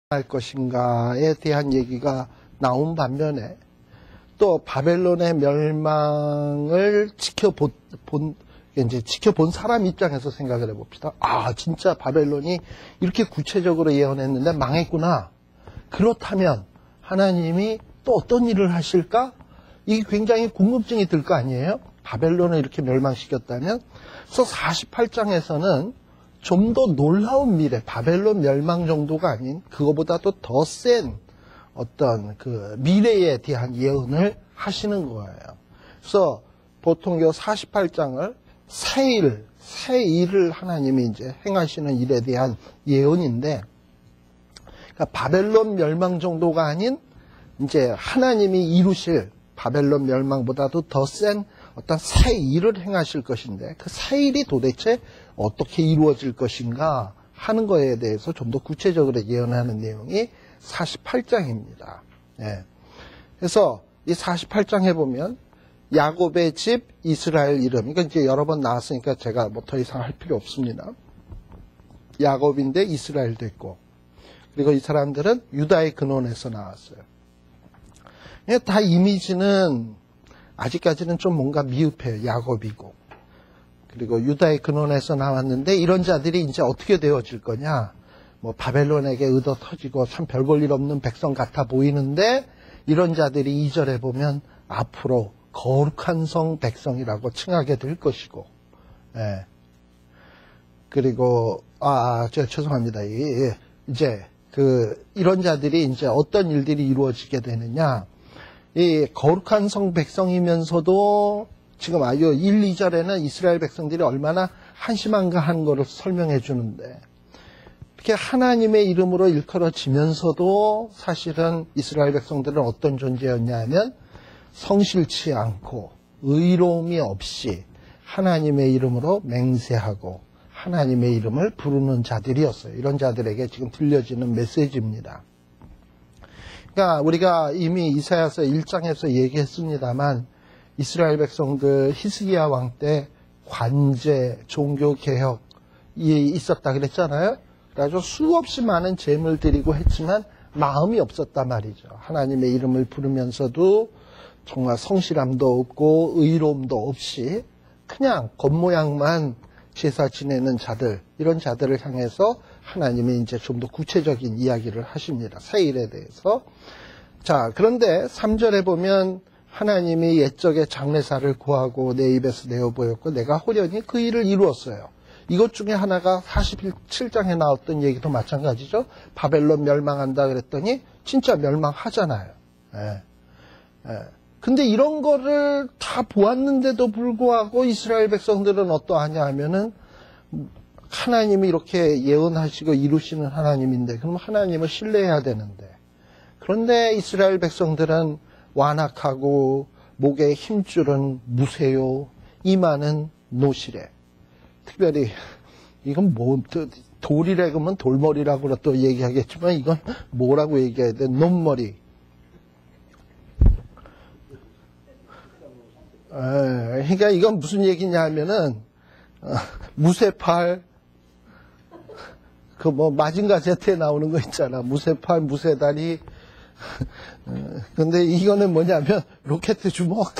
할 것인가에 대한 얘기가 나온 반면에 또 바벨론의 멸망을 지켜본 사람 입장에서 생각을 해봅시다. 아, 진짜 바벨론이 이렇게 구체적으로 예언했는데 망했구나. 그렇다면 하나님이 또 어떤 일을 하실까? 이게 굉장히 궁금증이 들 거 아니에요? 바벨론을 이렇게 멸망시켰다면. 그래서 48장에서는 좀 더 놀라운 미래, 바벨론 멸망 정도가 아닌 그거보다도 더 센 어떤 그 미래에 대한 예언을 하시는 거예요. 그래서 보통 이 48장을 새 일을 하나님이 이제 행하시는 일에 대한 예언인데, 그러니까 바벨론 멸망 정도가 아닌 이제 하나님이 이루실 바벨론 멸망보다도 더 센 어떤 새 일을 행하실 것인데, 그 새 일이 도대체 어떻게 이루어질 것인가 하는 거에 대해서 좀 더 구체적으로 예언하는 내용이 48장입니다. 예. 그래서 이 48장에 보면 야곱의 집 이스라엘 이름, 이건 이제 여러 번 나왔으니까 제가 뭐 더 이상 할 필요 없습니다. 야곱인데 이스라엘도 있고, 그리고 이 사람들은 유다의 근원에서 나왔어요. 다 이미지는 아직까지는 좀 뭔가 미흡해요. 야곱이고, 그리고 유다의 근원에서 나왔는데 이런 자들이 이제 어떻게 되어질 거냐, 뭐 바벨론에게 의도 터지고 참 별 볼 일 없는 백성 같아 보이는데, 이런 자들이 2절에 보면 앞으로 거룩한 성 백성이라고 칭하게 될 것이고, 예. 그리고 죄송합니다. 이제 이런 자들이 이제 어떤 일들이 이루어지게 되느냐, 이 거룩한 성 백성이면서도 지금 1, 2절에는 이스라엘 백성들이 얼마나 한심한가 하는 것을 설명해 주는데, 이렇게 하나님의 이름으로 일컬어지면서도 사실은 이스라엘 백성들은 어떤 존재였냐 하면 성실치 않고 의로움이 없이 하나님의 이름으로 맹세하고 하나님의 이름을 부르는 자들이었어요. 이런 자들에게 지금 들려지는 메시지입니다. 그러니까 우리가 이미 이사야서 1장에서 얘기했습니다만, 이스라엘 백성들 히스기야 왕 때 관제, 종교개혁이 있었다 그랬잖아요. 그래서 수없이 많은 제물 드리고 했지만 마음이 없었단 말이죠. 하나님의 이름을 부르면서도 정말 성실함도 없고 의로움도 없이 그냥 겉모양만 제사 지내는 자들, 이런 자들을 향해서 하나님이 이제 좀 더 구체적인 이야기를 하십니다. 새 일에 대해서. 자, 그런데 3절에 보면 하나님이 옛적에 장래사를 구하고 내 입에서 내어 보였고 내가 호련히 그 일을 이루었어요. 이것 중에 하나가 47장에 나왔던 얘기도 마찬가지죠. 바벨론 멸망한다 그랬더니 진짜 멸망하잖아요. 예. 근데 이런 거를 다 보았는데도 불구하고 이스라엘 백성들은 어떠하냐 하면은, 하나님이 이렇게 예언하시고 이루시는 하나님인데 그럼 하나님을 신뢰해야 되는데, 그런데 이스라엘 백성들은 완악하고 목에 힘줄은 무쇠요, 이마는 노시래. 특별히 이건 뭐 돌이래 그러면 돌머리라고 또 얘기하겠지만 이건 뭐라고 얘기해야 돼? 놈머리. 그러니까 이건 무슨 얘기냐 하면은 무쇠팔, 그 뭐 마징가 제트에 나오는 거 있잖아. 무쇠팔, 무쇠다리. 근데 이거는 뭐냐면 로켓 주먹,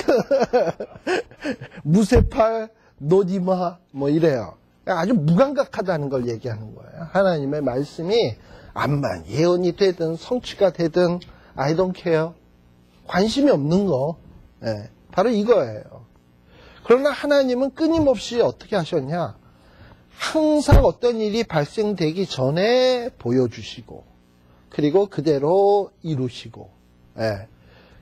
무쇠팔, 노디마 뭐 이래요. 아주 무감각하다는 걸 얘기하는 거예요. 하나님의 말씀이 암만 예언이 되든 성취가 되든 I don't care, 관심이 없는 거. 예, 바로 이거예요. 그러나 하나님은 끊임없이 어떻게 하셨냐, 항상 어떤 일이 발생되기 전에 보여주시고 그리고 그대로 이루시고, 예,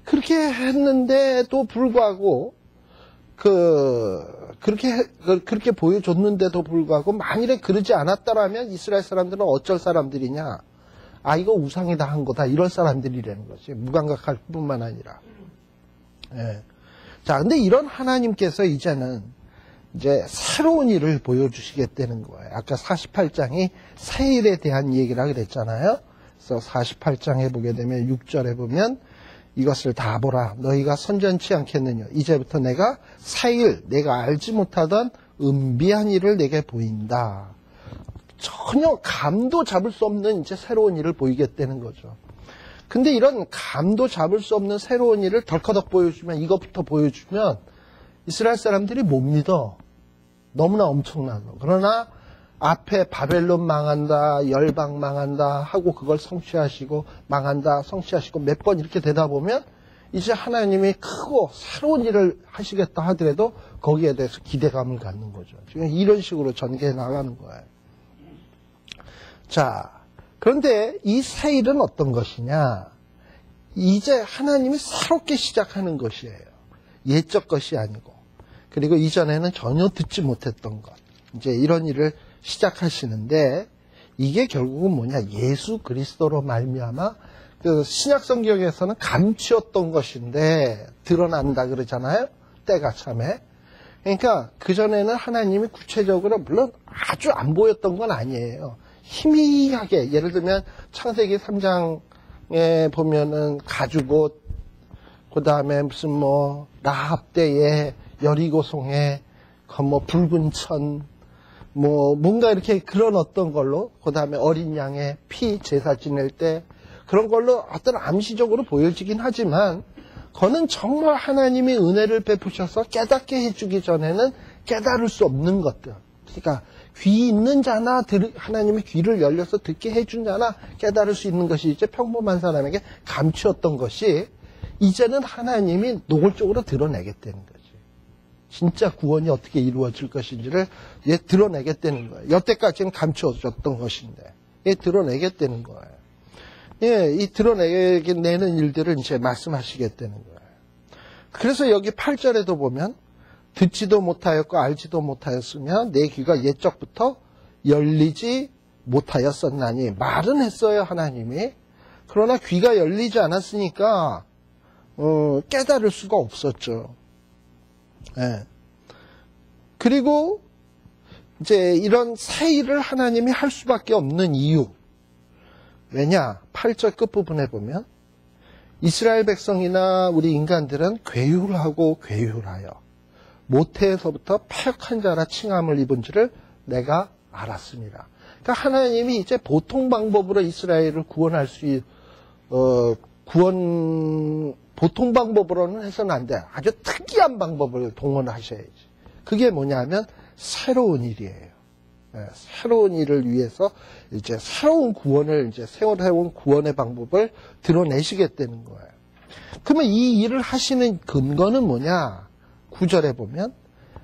그렇게 했는데도 불구하고 그렇게 보여줬는데도 불구하고 만일에 그러지 않았다라면 이스라엘 사람들은 어쩔 사람들이냐, 이거 우상이다 한 거다, 이럴 사람들이라는 거지. 무감각할 뿐만 아니라. 예. 자, 근데 이런 하나님께서 이제는 이제 새로운 일을 보여주시겠다는 거예요. 아까 48장이 새 일에 대한 얘기라 그랬잖아요. 그래서 48장에 보게 되면 6절에 보면 이것을 다 보라, 너희가 선전치 않겠느냐, 이제부터 내가 새 일, 내가 알지 못하던 은비한 일을 내게 보인다. 전혀 감도 잡을 수 없는 이제 새로운 일을 보이겠다는 거죠. 근데 이런 감도 잡을 수 없는 새로운 일을 덜커덕 보여주면, 이것부터 보여주면 이스라엘 사람들이 못 믿어. 너무나 엄청나서. 그러나 앞에 바벨론 망한다, 열방 망한다 하고 그걸 성취하시고, 망한다, 성취하시고 몇 번 이렇게 되다 보면 이제 하나님이 크고 새로운 일을 하시겠다 하더라도 거기에 대해서 기대감을 갖는 거죠. 지금 이런 식으로 전개해 나가는 거예요. 자, 그런데 이 새 일은 어떤 것이냐? 이제 하나님이 새롭게 시작하는 것이에요. 옛적 것이 아니고. 그리고 이전에는 전혀 듣지 못했던 것. 이제 이런 일을 시작하시는데, 이게 결국은 뭐냐? 예수 그리스도로 말미암아 그 신약 성경에서는 감추었던 것인데 드러난다 그러잖아요. 때가 참에. 그러니까 그전에는 하나님이 구체적으로 물론 아주 안 보였던 건 아니에요. 희미하게, 예를 들면 창세기 3장에 보면은 가죽옷, 그 다음에 무슨 뭐 라합 때에 여리고성에 뭐 붉은 천, 뭐 뭔가 이렇게 그런 어떤 걸로, 그 다음에 어린 양의 피 제사 지낼 때 그런 걸로 어떤 암시적으로 보여지긴 하지만, 그거는 정말 하나님이 은혜를 베푸셔서 깨닫게 해주기 전에는 깨달을 수 없는 것들. 그러니까 귀 있는 자나 하나님이 귀를 열려서 듣게 해준 자나 깨달을 수 있는 것이 이제 평범한 사람에게 감추었던 것이 이제는 하나님이 노골적으로 드러내겠다는 거지. 진짜 구원이 어떻게 이루어질 것인지를 드러내겠다는 거예요. 여태까지는 감추어졌던 것인데 드러내겠다는 거예요. 이 드러내는 일들을 이제 말씀하시겠다는 거예요. 그래서 여기 8절에도 보면 듣지도 못하였고 알지도 못하였으며 내 귀가 옛적부터 열리지 못하였었나니, 말은 했어요 하나님이. 그러나 귀가 열리지 않았으니까 깨달을 수가 없었죠. 그리고 이제 이런 새 일을 하나님이 할 수밖에 없는 이유, 왜냐? 8절 끝부분에 보면 이스라엘 백성이나 우리 인간들은 괴율하고 괴율하여 모태에서부터 패역한 자라 칭함을 입은 줄을 내가 알았습니다. 그러니까 하나님이 이제 보통 방법으로 이스라엘을 구원할 수, 보통 방법으로는 해서는 안 돼. 아주 특이한 방법을 동원하셔야지. 그게 뭐냐면 새로운 일이에요. 새로운 일을 위해서 이제 새로운 구원을, 이제 세워온 구원의 방법을 드러내시겠다는 거예요. 그러면 이 일을 하시는 근거는 뭐냐? 9절에 보면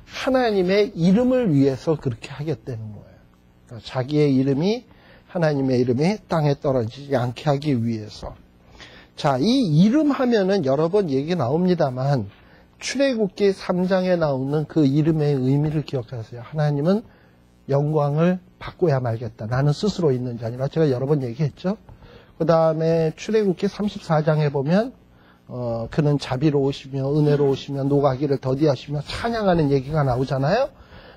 하나님의 이름을 위해서 그렇게 하겠다는 거예요. 그러니까 자기의 이름이, 하나님의 이름이 땅에 떨어지지 않게 하기 위해서. 자, 이 이름 하면은 여러 번 얘기 나옵니다만 출애굽기 3장에 나오는 그 이름의 의미를 기억하세요. 하나님은 영광을 받고야 말겠다. 나는 스스로 있는 자 아니라, 제가 여러 번 얘기했죠. 그 다음에 출애굽기 34장에 보면 그는 자비로우시며 은혜로우시며 노가기를 더디하시며 찬양하는 얘기가 나오잖아요.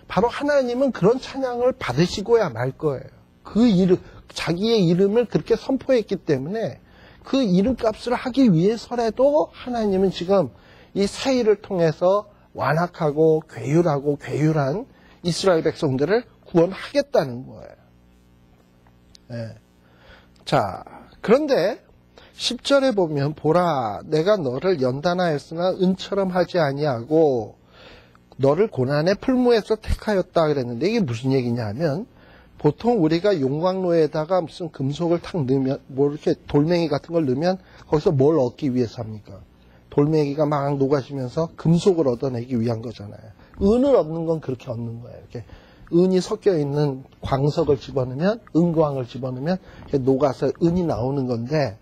바로 하나님은 그런 찬양을 받으시고야 말 거예요. 그 이름, 자기의 이름을 그렇게 선포했기 때문에 그 이름값을 하기 위해서라도 하나님은 지금 이 새 일을 통해서 완악하고 괴율하고 괴율한 이스라엘 백성들을 구원하겠다는 거예요. 자, 그런데 10절에 보면 보라, 내가 너를 연단하였으나 은처럼 하지 아니하고 너를 고난의 풀무에서 택하였다 그랬는데, 이게 무슨 얘기냐면, 보통 우리가 용광로에다가 무슨 금속을 탁 넣으면, 뭐 이렇게 돌멩이 같은 걸 넣으면 거기서 뭘 얻기 위해서 합니까? 돌멩이가 막 녹아지면서 금속을 얻어내기 위한 거잖아요. 은을 얻는 건 그렇게 얻는 거예요. 이렇게 은이 섞여 있는 광석을 집어넣으면, 은광을 집어넣으면 이렇게 녹아서 은이 나오는 건데,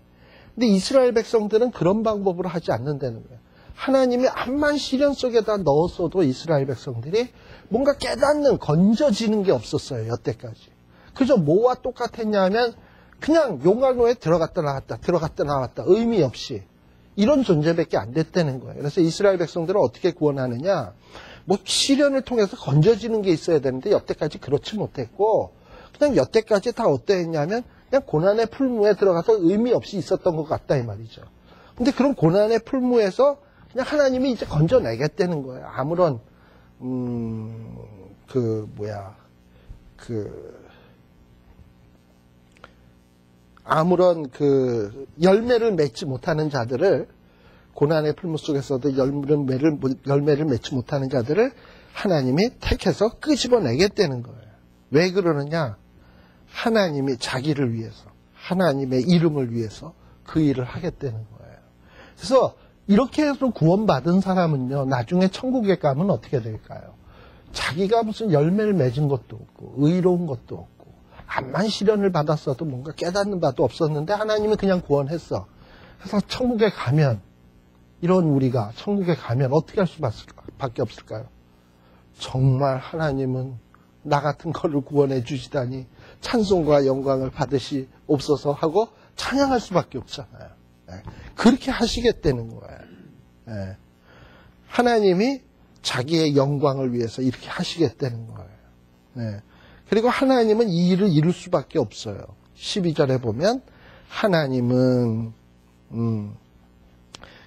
근데 이스라엘 백성들은 그런 방법으로 하지 않는다는 거예요. 하나님이 암만 시련 속에다 넣었어도 이스라엘 백성들이 뭔가 깨닫는, 건져지는 게 없었어요, 여태까지. 그저 뭐와 똑같았냐면 그냥 용광로에 들어갔다 나왔다, 들어갔다 나왔다, 의미 없이 이런 존재밖에 안 됐다는 거예요. 그래서 이스라엘 백성들은 어떻게 구원하느냐, 뭐 시련을 통해서 건져지는 게 있어야 되는데 여태까지 그렇지 못했고, 그냥 여태까지 다 어떠했냐면 그냥 고난의 풀무에 들어가서 의미 없이 있었던 것 같다 이 말이죠. 근데 그런 고난의 풀무에서 그냥 하나님이 이제 건져내겠다는 거예요. 아무런 아무런 그 열매를 맺지 못하는 자들을, 고난의 풀무 속에서도 열매를 맺지 못하는 자들을 하나님이 택해서 끄집어내겠다는 거예요. 왜 그러느냐? 하나님이 자기를 위해서, 하나님의 이름을 위해서 그 일을 하겠다는 거예요. 그래서 이렇게 해서 구원받은 사람은요, 나중에 천국에 가면 어떻게 될까요? 자기가 무슨 열매를 맺은 것도 없고 의로운 것도 없고 암만 시련을 받았어도 뭔가 깨닫는 바도 없었는데 하나님은 그냥 구원했어. 그래서 천국에 가면, 이런 우리가 천국에 가면 어떻게 할 수밖에 없을까요? 정말 하나님은 나 같은 거를 구원해 주시다니 찬송과 영광을 받으시옵소서 하고 찬양할 수밖에 없잖아요. 그렇게 하시겠다는 거예요. 하나님이 자기의 영광을 위해서 이렇게 하시겠다는 거예요. 그리고 하나님은 이 일을 이룰 수밖에 없어요. 12절에 보면 하나님은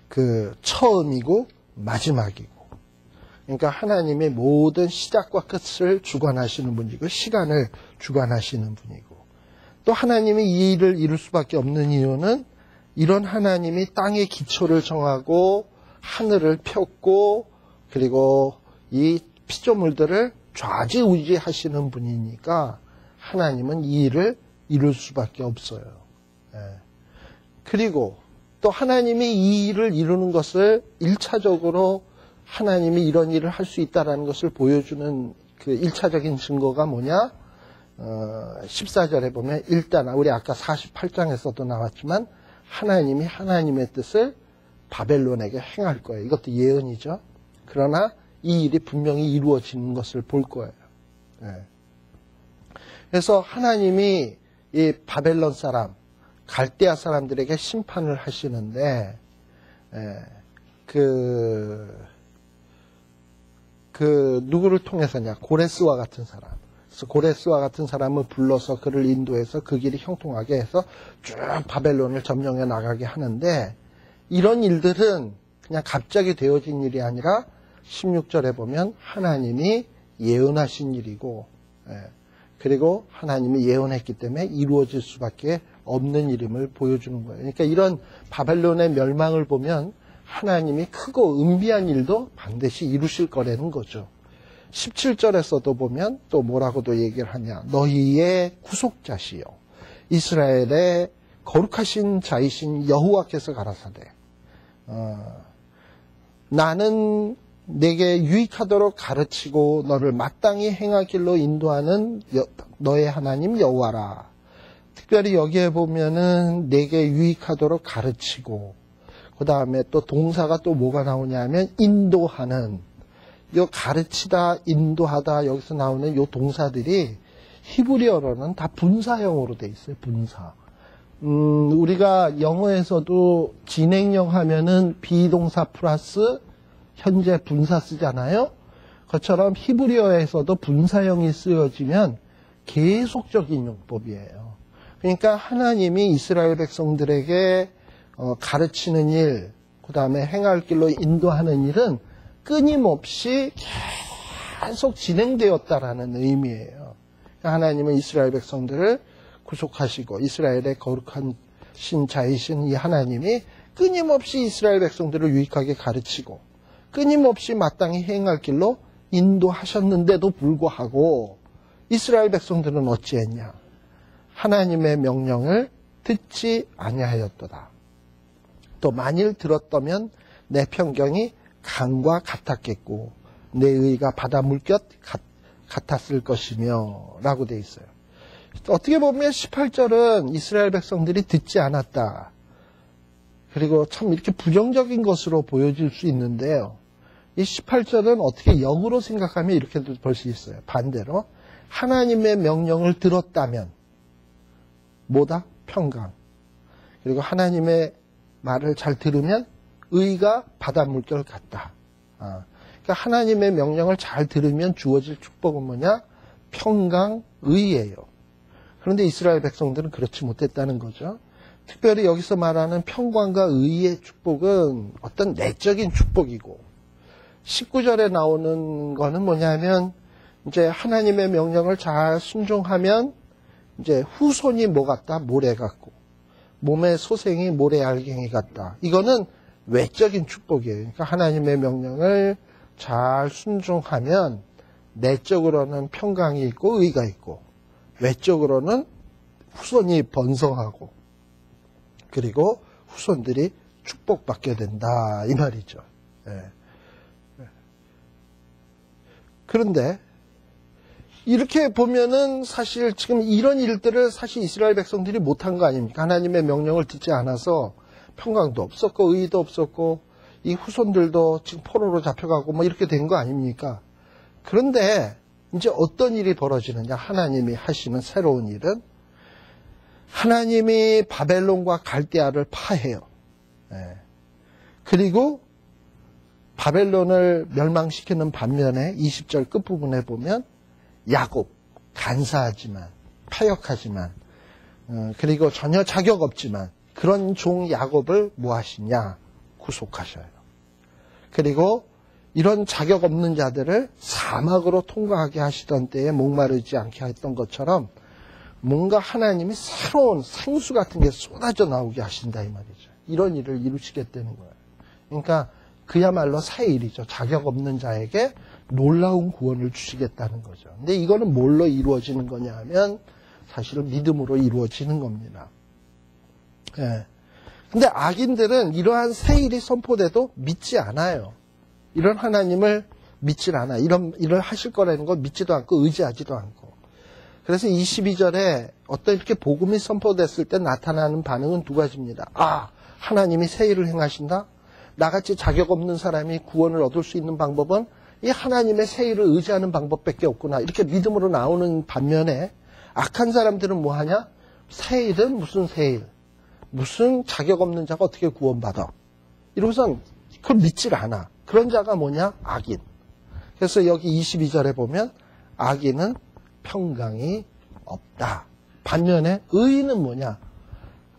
그 처음이고 마지막이고, 그러니까 하나님의 모든 시작과 끝을 주관하시는 분이고 시간을 주관하시는 분이고, 또 하나님이 이 일을 이룰 수밖에 없는 이유는 이런 하나님이 땅의 기초를 정하고 하늘을 폈고 그리고 이 피조물들을 좌지우지하시는 분이니까 하나님은 이 일을 이룰 수밖에 없어요. 그리고 또 하나님이 이 일을 이루는 것을 1차적으로 하나님이 이런 일을 할 수 있다는 것을 보여주는 그 1차적인 증거가 뭐냐? 14절에 보면 일단 우리 아까 48장에서도 나왔지만 하나님이 하나님의 뜻을 바벨론에게 행할 거예요. 이것도 예언이죠. 그러나 이 일이 분명히 이루어지는 것을 볼 거예요. 그래서 하나님이 이 바벨론 사람, 갈대아 사람들에게 심판을 하시는데 누구를 통해서냐? 고레스와 같은 사람. 그래서 고레스와 같은 사람을 불러서 그를 인도해서 그 길이 형통하게 해서 쭉 바벨론을 점령해 나가게 하는데, 이런 일들은 그냥 갑자기 되어진 일이 아니라 16절에 보면 하나님이 예언하신 일이고, 그리고 하나님이 예언했기 때문에 이루어질 수밖에 없는 일임을 보여주는 거예요. 그러니까 이런 바벨론의 멸망을 보면 하나님이 크고 은비한 일도 반드시 이루실 거라는 거죠. 17절에서도 보면 또 뭐라고도 얘기를 하냐. 너희의 구속자시요 이스라엘의 거룩하신 자이신 여호와께서 가라사대 나는 내게 유익하도록 가르치고 너를 마땅히 행할 길로 인도하는 너의 하나님 여호와라. 특별히 여기에 보면은 내게 유익하도록 가르치고, 그 다음에 또 동사가 또 뭐가 나오냐면 인도하는, 요 가르치다, 인도하다 여기서 나오는 요 동사들이 히브리어로는 다 분사형으로 돼 있어요. 분사. 우리가 영어에서도 진행형 하면은 비동사 플러스 현재 분사 쓰잖아요. 그것처럼 히브리어에서도 분사형이 쓰여지면 계속적인 용법이에요. 그러니까 하나님이 이스라엘 백성들에게 가르치는 일, 그 다음에 행할 길로 인도하는 일은 끊임없이 계속 진행되었다라는 의미예요. 하나님은 이스라엘 백성들을 구속하시고 이스라엘의 거룩한 신자이신 이 하나님이 끊임없이 이스라엘 백성들을 유익하게 가르치고 끊임없이 마땅히 행할 길로 인도하셨는데도 불구하고 이스라엘 백성들은 어찌했냐? 하나님의 명령을 듣지 아니하였도다. 또 만일 들었다면 내 편경이 강과 같았겠고 내 의가 바다 물결 같았을 것이며 라고 돼 있어요. 어떻게 보면 18절은 이스라엘 백성들이 듣지 않았다. 그리고 참 이렇게 부정적인 것으로 보여질 수 있는데요. 이 18절은 어떻게 역으로 생각하면 이렇게도 볼 수 있어요. 반대로 하나님의 명령을 들었다면 뭐다? 평강. 그리고 하나님의 말을 잘 들으면 의가 바다 물결 같다. 그러니까 하나님의 명령을 잘 들으면 주어질 축복은 뭐냐? 평강, 의예요. 그런데 이스라엘 백성들은 그렇지 못했다는 거죠. 특별히 여기서 말하는 평강과 의의 축복은 어떤 내적인 축복이고, 19절에 나오는 거는 뭐냐면 이제 하나님의 명령을 잘 순종하면 이제 후손이 뭐 같다? 모래 같고, 몸의 소생이 모래알갱이 같다. 이거는 외적인 축복이에요. 그러니까 하나님의 명령을 잘 순종하면 내적으로는 평강이 있고 의가 있고 외적으로는 후손이 번성하고 그리고 후손들이 축복받게 된다 이 말이죠. 예. 그런데 이렇게 보면은 사실 지금 이런 일들을 사실 이스라엘 백성들이 못한 거 아닙니까? 하나님의 명령을 듣지 않아서 평강도 없었고 의도 없었고 이 후손들도 지금 포로로 잡혀가고 뭐 이렇게 된 거 아닙니까? 그런데 이제 어떤 일이 벌어지느냐? 하나님이 하시는 새로운 일은 하나님이 바벨론과 갈대아를 파해요. 예. 그리고 바벨론을 멸망시키는 반면에 20절 끝부분에 보면 야곱, 간사하지만 파역하지만 그리고 전혀 자격 없지만 그런 종 야곱을 뭐 하시냐? 구속하셔요. 그리고 이런 자격 없는 자들을 사막으로 통과하게 하시던 때에 목마르지 않게 했던 것처럼 뭔가 하나님이 새로운 생수 같은 게 쏟아져 나오게 하신다 이 말이죠. 이런 일을 이루시겠다는 거예요. 그러니까 그야말로 새 일이죠. 자격 없는 자에게 놀라운 구원을 주시겠다는 거죠. 근데 이거는 뭘로 이루어지는 거냐 하면 사실은 믿음으로 이루어지는 겁니다. 예. 근데 악인들은 이러한 새 일이 선포돼도 믿지 않아요. 이런 하나님을 믿질 않아. 이런 일을 하실 거라는 걸 믿지도 않고 의지하지도 않고. 그래서 22절에 어떤 이렇게 복음이 선포됐을 때 나타나는 반응은 두 가지입니다. 아, 하나님이 새 일을 행하신다? 나같이 자격 없는 사람이 구원을 얻을 수 있는 방법은 이 하나님의 새 일을 의지하는 방법밖에 없구나. 이렇게 믿음으로 나오는 반면에 악한 사람들은 뭐 하냐? 새 일은 무슨 새 일? 무슨 자격 없는 자가 어떻게 구원받아? 이러고선 그걸 믿질 않아. 그런 자가 뭐냐? 악인. 그래서 여기 22절에 보면 악인은 평강이 없다. 반면에 의인은 뭐냐?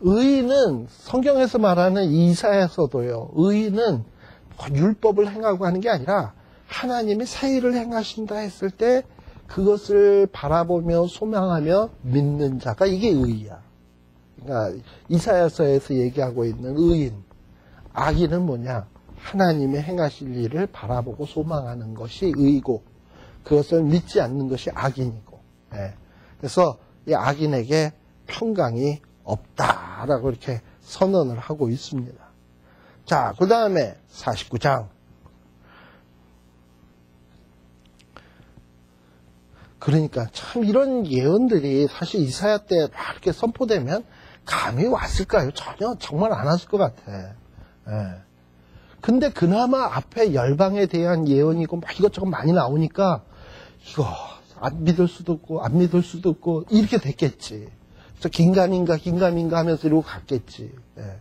의인은 성경에서 말하는 이사야서도요. 의인은 율법을 행하고 하는 게 아니라 하나님이 새 일을 행하신다 했을 때 그것을 바라보며 소망하며 믿는 자가 이게 의야. 그러니까 이사야서에서 얘기하고 있는 의인. 악인은 뭐냐? 하나님의 행하실 일을 바라보고 소망하는 것이 의고 그것을 믿지 않는 것이 악인이고. 예. 그래서 이 악인에게 평강이 없다라고 이렇게 선언을 하고 있습니다. 자, 그 다음에 49장. 그러니까 참 이런 예언들이 사실 이사야 때 막 이렇게 선포되면 감이 왔을까요? 전혀 정말 안 왔을 것 같아. 예. 근데 그나마 앞에 열방에 대한 예언이고 막 이것저것 많이 나오니까 이거 안 믿을 수도 없고 안 믿을 수도 없고 이렇게 됐겠지. 그래서 긴가민가 하면서 이러고 갔겠지. 예.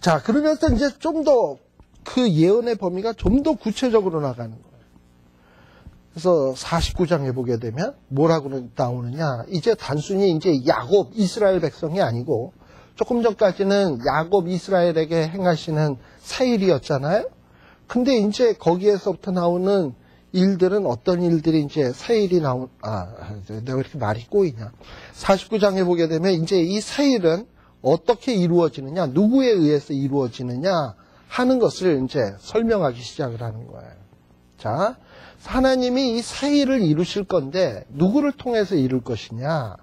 자, 그러면서 이제 좀 더 그 예언의 범위가 좀 더 구체적으로 나가는 거예요. 그래서 49장에 보게 되면 뭐라고 나오느냐. 이제 단순히 이제 야곱, 이스라엘 백성이 아니고 조금 전까지는 야곱, 이스라엘에게 행하시는 새 일이었잖아요. 근데 이제 거기에서부터 나오는 일들은 어떤 일들이 이제 새 일이 내가 왜 이렇게 말이 꼬이냐. 49장에 보게 되면 이제 이 새 일은 어떻게 이루어지느냐, 누구에 의해서 이루어지느냐 하는 것을 이제 설명하기 시작을 하는 거예요. 자, 하나님이 이 새 일을 이루실 건데 누구를 통해서 이룰 것이냐.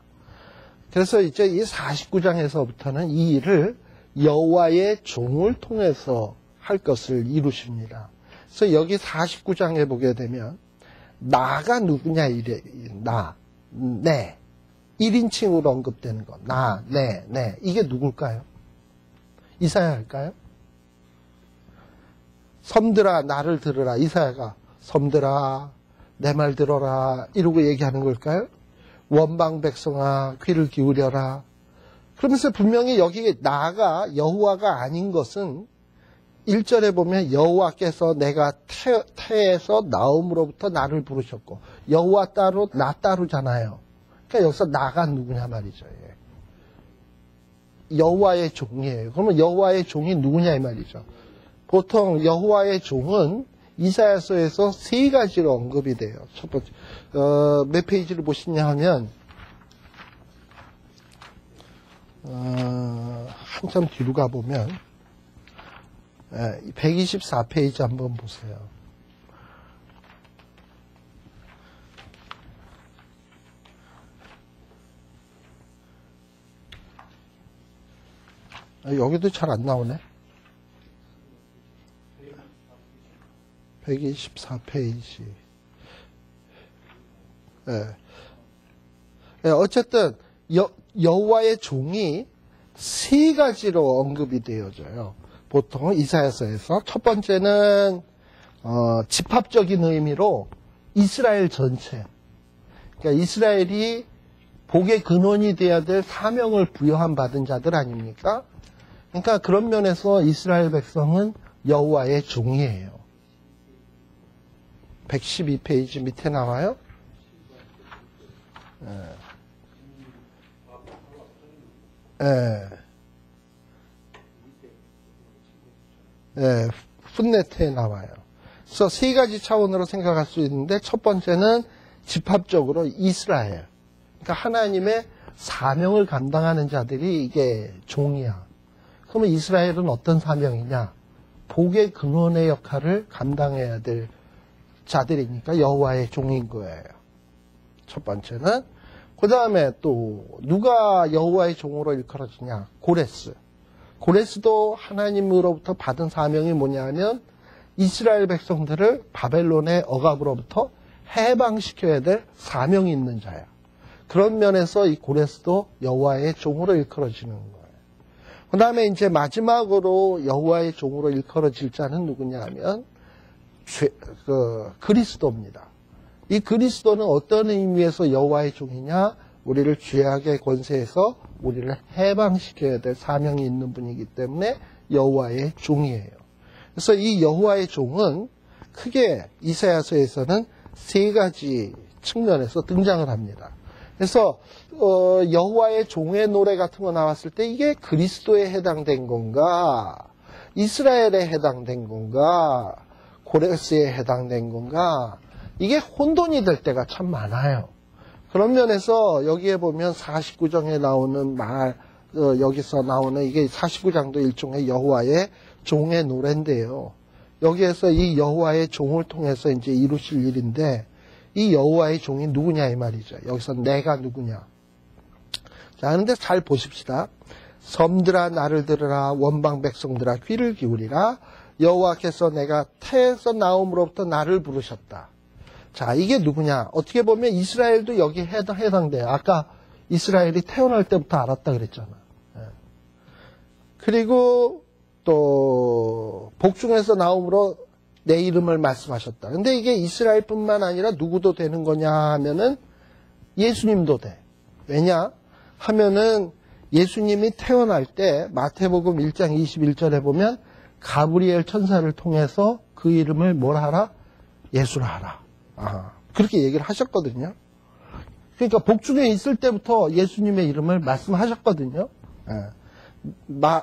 그래서 이제 이 49장에서부터는 이 일을 여호와의 종을 통해서 할 것을 이루십니다. 그래서 여기 49장에 보게 되면 나가 누구냐 이래. 나, 네. 1인칭으로 언급되는 것. 나, 네. 이게 누굴까요? 이사야일까요? 섬들아 나를 들으라. 이사야가 섬들아 내 말 들어라 이러고 얘기하는 걸까요? 원방 백성아 귀를 기울여라. 그러면서 분명히 여기 나가 여호와가 아닌 것은 1절에 보면 여호와께서 내가 태에서 나옴으로부터 나를 부르셨고 여호와 따로 나 따로잖아요. 그러니까 여기서 나가 누구냐 말이죠. 여호와의 종이에요. 그러면 여호와의 종이 누구냐 이 말이죠. 보통 여호와의 종은 이사야서에서 세 가지로 언급이 돼요. 첫 번째, 몇 페이지를 보시냐 하면 한참 뒤로 가보면 124페이지 한번 보세요. 여기도 잘 안 나오네. 124페이지. 어쨌든 여호와의 종이 세 가지로 언급이 되어져요. 보통 이사야서에서 첫 번째는 집합적인 의미로 이스라엘 전체. 그러니까 이스라엘이 복의 근원이 되어야 될 사명을 부여한 받은 자들 아닙니까? 그러니까 그런 면에서 이스라엘 백성은 여호와의 종이에요. 112페이지 밑에 나와요. 풋네트에 나와요. 그래서 세 가지 차원으로 생각할 수 있는데 첫 번째는 집합적으로 이스라엘. 그러니까 하나님의 사명을 감당하는 자들이 이게 종이야. 그러면 이스라엘은 어떤 사명이냐? 복의 근원의 역할을 감당해야 될 자들이니까 여호와의 종인 거예요. 첫 번째는. 그 다음에 또 누가 여호와의 종으로 일컬어지냐? 고레스. 고레스도 하나님으로부터 받은 사명이 뭐냐면 이스라엘 백성들을 바벨론의 억압으로부터 해방시켜야 될 사명이 있는 자야. 그런 면에서 이 고레스도 여호와의 종으로 일컬어지는 거예요. 그 다음에 이제 마지막으로 여호와의 종으로 일컬어질 자는 누구냐 하면 그리스도입니다. 이 그리스도는 어떤 의미에서 여호와의 종이냐? 우리를 죄악의 권세에서 우리를 해방시켜야 될 사명이 있는 분이기 때문에 여호와의 종이에요. 그래서 이 여호와의 종은 크게 이사야서에서는 세 가지 측면에서 등장을 합니다. 그래서 여호와의 종의 노래 같은 거 나왔을 때 이게 그리스도에 해당된 건가? 이스라엘에 해당된 건가? 고레스에 해당된 건가? 이게 혼돈이 될 때가 참 많아요. 그런 면에서 여기에 보면 49장에 나오는 여기서 나오는 이게 49장도 일종의 여호와의 종의 노래인데요. 여기에서 이 여호와의 종을 통해서 이제 이루실 일인데 이 여호와의 종이 누구냐 이 말이죠. 여기서 내가 누구냐. 자, 그런데 잘 보십시다. 섬들아 나를 들으라, 원방 백성들아 귀를 기울이라. 여호와께서 내가 태에서 나옴으로부터 나를 부르셨다. 자, 이게 누구냐? 어떻게 보면 이스라엘도 여기에 해당돼요. 아까 이스라엘이 태어날 때부터 알았다 그랬잖아. 그리고 또 복중에서 나옴으로 내 이름을 말씀하셨다. 근데 이게 이스라엘뿐만 아니라 누구도 되는 거냐 하면은 예수님도 돼. 왜냐 하면은 예수님이 태어날 때 마태복음 1장 21절에 보면 가브리엘 천사를 통해서 그 이름을 뭘 하라? 예수라 하라. 그렇게 얘기를 하셨거든요. 그러니까 복중에 있을 때부터 예수님의 이름을 말씀하셨거든요.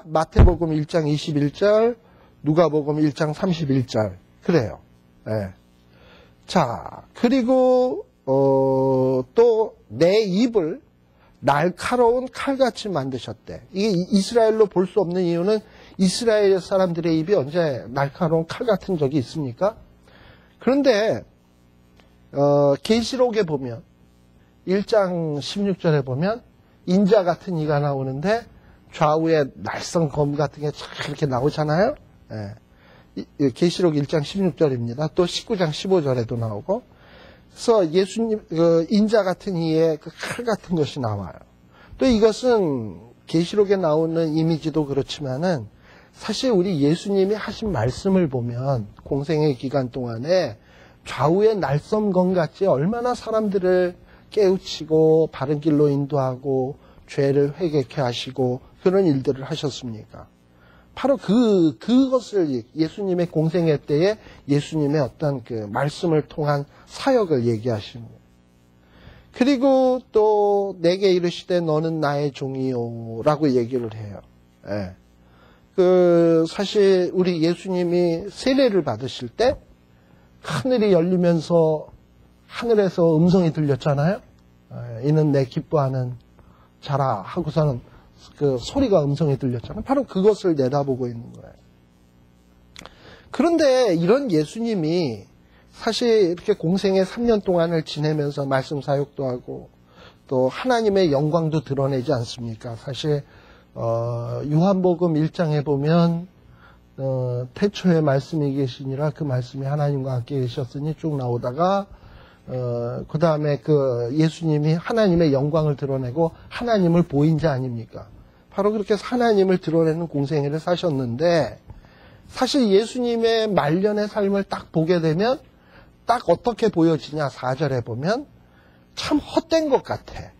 마태복음 1장 21절, 누가복음 1장 31절. 그래요. 자, 그리고 또 내 입을 날카로운 칼같이 만드셨대. 이게 이스라엘로 볼 수 없는 이유는 이스라엘 사람들의 입이 언제 날카로운 칼 같은 적이 있습니까? 그런데 계시록에 보면 1장 16절에 보면 인자 같은 이가 나오는데 좌우에 날선 검 같은 게 쫙 이렇게 나오잖아요. 계시록 1장 16절입니다. 또 19장 15절에도 나오고. 그래서 예수님 인자 같은 이의 그 칼 같은 것이 나와요. 또 이것은 계시록에 나오는 이미지도 그렇지만은 사실 우리 예수님이 하신 말씀을 보면 공생의 기간 동안에 좌우의 날섬검 같이 얼마나 사람들을 깨우치고 바른 길로 인도하고 죄를 회개케 하시고 그런 일들을 하셨습니까? 바로 그것을 예수님의 공생애 때에 예수님의 어떤 그 말씀을 통한 사역을 얘기하시는 거예요. 그리고 또 내게 이르시되 너는 나의 종이요 라고 얘기를 해요. 사실 우리 예수님이 세례를 받으실 때 하늘이 열리면서 하늘에서 음성이 들렸잖아요. 이는 내 기뻐하는 자라 하고서는 그 소리가 음성이 들렸잖아요. 바로 그것을 내다보고 있는 거예요. 그런데 이런 예수님이 사실 이렇게 공생의 3년 동안을 지내면서 말씀 사역도 하고 또 하나님의 영광도 드러내지 않습니까? 사실 요한복음 1장에 보면 태초에 말씀이 계시니라 그 말씀이 하나님과 함께 계셨으니 쭉 나오다가 그 다음에 그 예수님이 하나님의 영광을 드러내고 하나님을 보인 자 아닙니까? 바로 그렇게 하나님을 드러내는 공생애를 사셨는데 사실 예수님의 말년의 삶을 딱 보게 되면 딱 어떻게 보여지냐 4절에 보면 참 헛된 것 같아.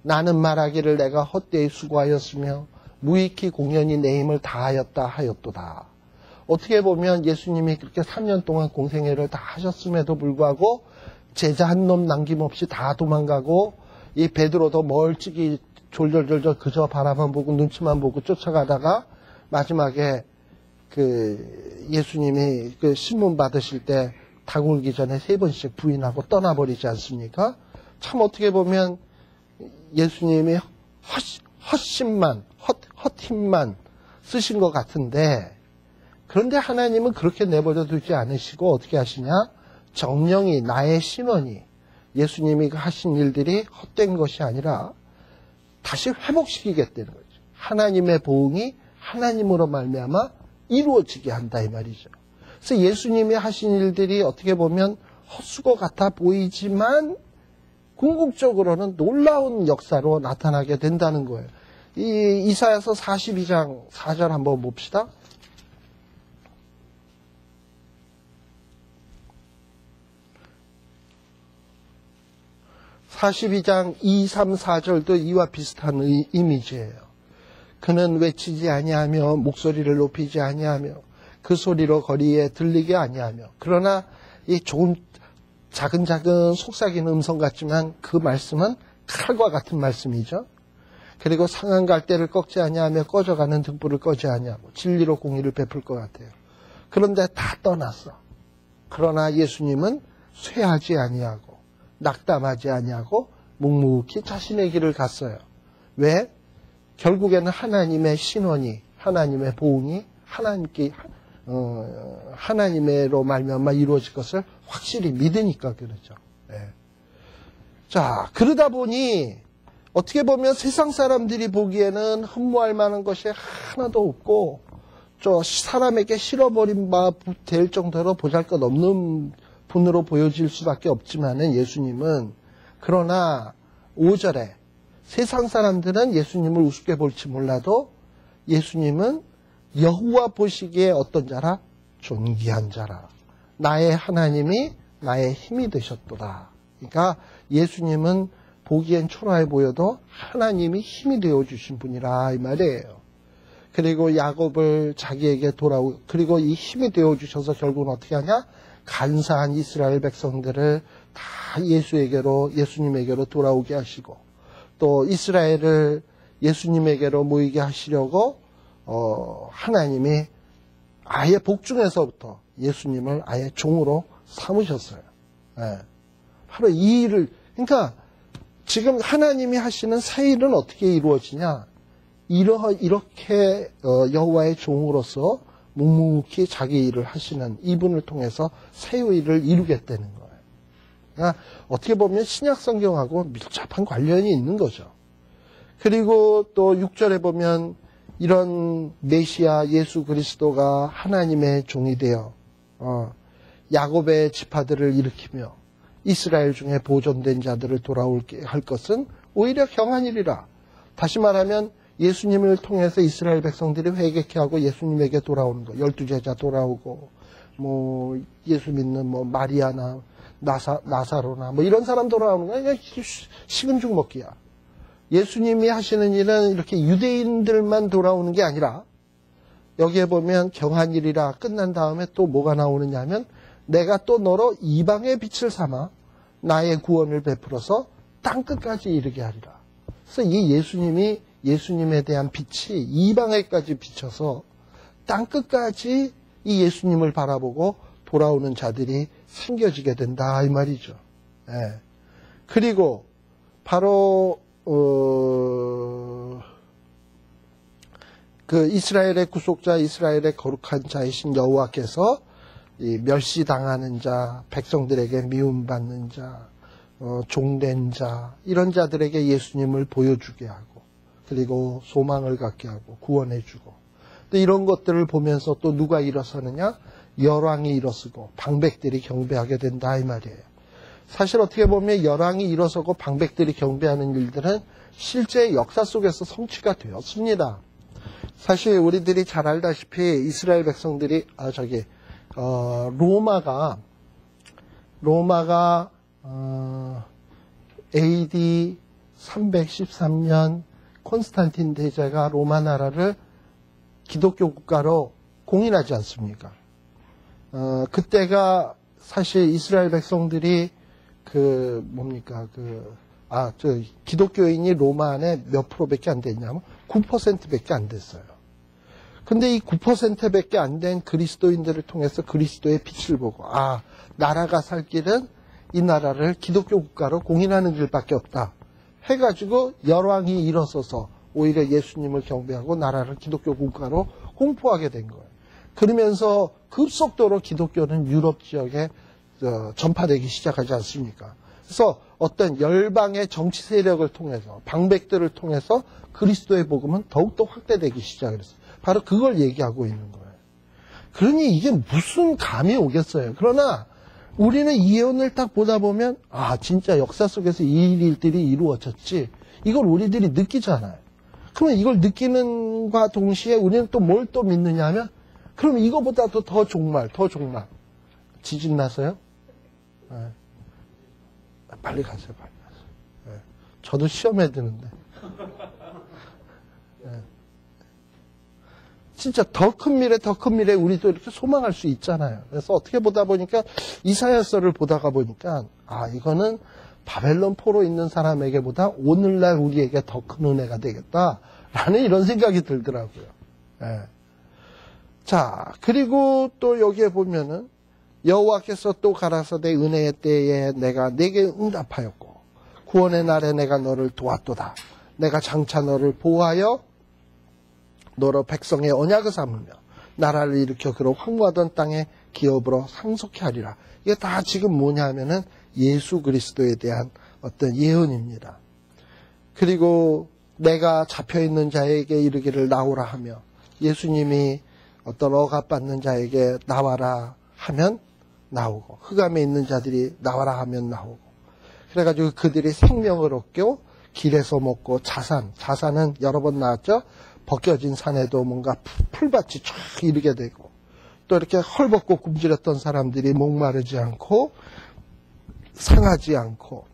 나는 말하기를 내가 헛되이 수고하였으며 무익히 공연히 내 힘을 다하였다 하였도다. 어떻게 보면 예수님이 그렇게 3년 동안 공생애를 다 하셨음에도 불구하고 제자 한 놈 남김없이 다 도망가고 이 베드로도 멀찍이 졸졸졸졸 그저 바라만 보고 눈치만 보고 쫓아가다가 마지막에 그 예수님이 그 신문 받으실 때 닭 울기 전에 3번씩 부인하고 떠나버리지 않습니까? 참 어떻게 보면 예수님이 헛힘만 쓰신 것 같은데 그런데 하나님은 그렇게 내버려 두지 않으시고 어떻게 하시냐? 정령이 나의 신원이 예수님이 하신 일들이 헛된 것이 아니라 다시 회복시키겠다는 거죠. 하나님의 보응이 하나님으로 말미암아 이루어지게 한다 이 말이죠. 그래서 예수님이 하신 일들이 어떻게 보면 헛수고 같아 보이지만 궁극적으로는 놀라운 역사로 나타나게 된다는 거예요. 이 이사야서 42장 4절 한번 봅시다. (42장) 2, 3, 4절도 이와 비슷한 이미지예요. 그는 외치지 아니하며 목소리를 높이지 아니하며 그 소리로 거리에 들리게 아니하며 그러나 이 조금 작은 속삭이는 음성 같지만 그 말씀은 칼과 같은 말씀이죠. 그리고 상한 갈대를 꺾지 아니하며 꺼져가는 등불을 꺼지 아니하고 진리로 공의를 베풀 것 같아요. 그런데 다 떠났어. 그러나 예수님은 쇠하지 아니하고 낙담하지 아니하고 묵묵히 자신의 길을 갔어요. 왜? 결국에는 하나님의 신원이 하나님의 보응이 하나님으로 말미암아 이루어질 것을 확실히 믿으니까 그러죠. 네. 자, 그러다 보니 어떻게 보면 세상 사람들이 보기에는 흠모할 만한 것이 하나도 없고 사람에게 실어버린 바 될 정도로 보잘것없는 분으로 보여질 수밖에 없지만은 예수님은 그러나 5절에 세상 사람들은 예수님을 우습게 볼지 몰라도 예수님은 여호와 보시기에 어떤 자라? 존귀한 자라. 나의 하나님이 나의 힘이 되셨도다. 그러니까 예수님은 보기엔 초라해 보여도 하나님이 힘이 되어주신 분이라 이 말이에요. 그리고 야곱을 자기에게 그리고 이 힘이 되어주셔서 결국은 어떻게 하냐? 간사한 이스라엘 백성들을 다 예수님에게로 돌아오게 하시고 또 이스라엘을 예수님에게로 모이게 하시려고 하나님이 아예 복중에서부터 예수님을 아예 종으로 삼으셨어요. 네. 바로 이 일을 그러니까 지금 하나님이 하시는 새 일은 어떻게 이루어지냐? 이렇게 여호와의 종으로서 묵묵히 자기 일을 하시는 이분을 통해서 새 일을 이루겠다는 거예요. 그러니까 어떻게 보면 신약 성경하고 밀접한 관련이 있는 거죠. 그리고 또 6절에 보면 이런 메시아 예수 그리스도가 하나님의 종이 되어 야곱의 지파들을 일으키며 이스라엘 중에 보존된 자들을 돌아오게 할 것은 오히려 경한 일이라. 다시 말하면 예수님을 통해서 이스라엘 백성들이 회개케 하고 예수님에게 돌아오는 거. 12제자 돌아오고 뭐 예수 믿는 뭐 마리아나 나사로나 뭐 이런 사람 돌아오는 거 그냥 식은 죽 먹기야. 예수님이 하시는 일은 이렇게 유대인들만 돌아오는 게 아니라 여기에 보면 경한 일이라 끝난 다음에 또 뭐가 나오느냐 하면 내가 또 너로 이방의 빛을 삼아 나의 구원을 베풀어서 땅끝까지 이르게 하리라. 그래서 이 예수님에 대한 빛이 이방에까지 비쳐서 땅끝까지 이 예수님을 바라보고 돌아오는 자들이 생겨지게 된다 이 말이죠. 네. 그리고 바로 그 이스라엘의 구속자, 이스라엘의 거룩한 자이신 여호와께서 이 멸시당하는 자, 백성들에게 미움받는 자, 종된 자, 이런 자들에게 예수님을 보여주게 하고, 그리고 소망을 갖게 하고 구원해주고, 또 이런 것들을 보면서 또 누가 일어서느냐? 열왕이 일어서고 방백들이 경배하게 된다, 이 말이에요. 사실 어떻게 보면 열왕이 일어서고 방백들이 경배하는 일들은 실제 역사 속에서 성취가 되었습니다. 사실 우리들이 잘 알다시피 이스라엘 백성들이 로마가 AD 313년 콘스탄틴 대제가 로마 나라를 기독교 국가로 공인하지 않습니까? 그때가 사실 이스라엘 백성들이 기독교인이 로마 안에 몇 프로밖에 안 됐냐면 9%밖에 안 됐어요. 근데 이 9%밖에 안 된 그리스도인들을 통해서 그리스도의 빛을 보고, 나라가 살 길은 이 나라를 기독교 국가로 공인하는 길밖에 없다 해가지고 열왕이 일어서서 오히려 예수님을 경배하고 나라를 기독교 국가로 홍보하게 된 거예요. 그러면서 급속도로 기독교는 유럽 지역에 전파되기 시작하지 않습니까? 그래서 어떤 열방의 정치 세력을 통해서, 방백들을 통해서 그리스도의 복음은 더욱더 확대되기 시작했어요. 바로 그걸 얘기하고 있는 거예요. 그러니 이게 무슨 감이 오겠어요. 그러나 우리는 이 예언을 딱 보다 보면 진짜 역사 속에서 이 일들이 이루어졌지, 이걸 우리들이 느끼잖아요. 그러면 이걸 느끼는과 동시에 우리는 또 뭘 또 믿느냐 하면, 그럼 이거보다도 더 종말. 지진 나서요? 네. 빨리 가세요. 네. 저도 시험해야 되는데. 네. 진짜 더 큰 미래 우리도 이렇게 소망할 수 있잖아요. 그래서 어떻게 보다 보니까 이사야서를 보다가 보니까 이거는 바벨론 포로 있는 사람에게보다 오늘날 우리에게 더 큰 은혜가 되겠다라는 이런 생각이 들더라고요. 네. 자, 그리고 또 여기에 보면은 여호와께서 또 가라사대 은혜의 때에 내가 네게 응답하였고 구원의 날에 내가 너를 도왔도다. 내가 장차 너를 보호하여 너로 백성의 언약을 삼으며 나라를 일으켜 그로 황무하던 땅에 기업으로 상속케 하리라. 이게 다 지금 뭐냐 하면은 예수 그리스도에 대한 어떤 예언입니다. 그리고 내가 잡혀있는 자에게 이르기를 나오라 하며, 예수님이 어떤 억압받는 자에게 나와라 하면 나오고, 흑암에 있는 자들이 나와라 하면 나오고, 그래가지고 그들이 생명을 얻고 길에서 먹고, 자산은 여러 번 나왔죠. 벗겨진 산에도 뭔가 풀밭이 쫙 이르게 되고, 또 이렇게 헐벗고 굶주렸던 사람들이 목마르지 않고 상하지 않고,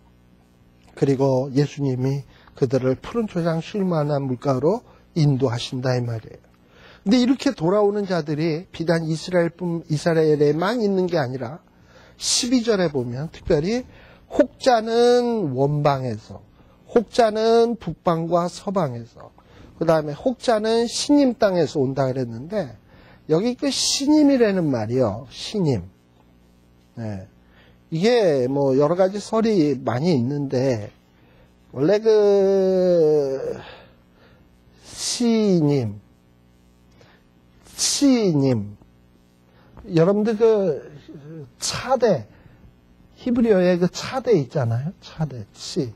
그리고 예수님이 그들을 푸른 초장 쉴 만한 물가로 인도하신다, 이 말이에요. 근데 이렇게 돌아오는 자들이 비단 이스라엘에만 있는 게 아니라 12절에 보면 특별히 혹자는 원방에서, 혹자는 북방과 서방에서, 그 다음에 혹자는 신임 땅에서 온다 그랬는데, 여기 그 신임이라는 말이요. 신임. 네. 이게 뭐 여러 가지 설이 많이 있는데, 원래 그 시님, 여러분들 그 차대, 히브리어에 그 차대 있잖아요. 차대, 치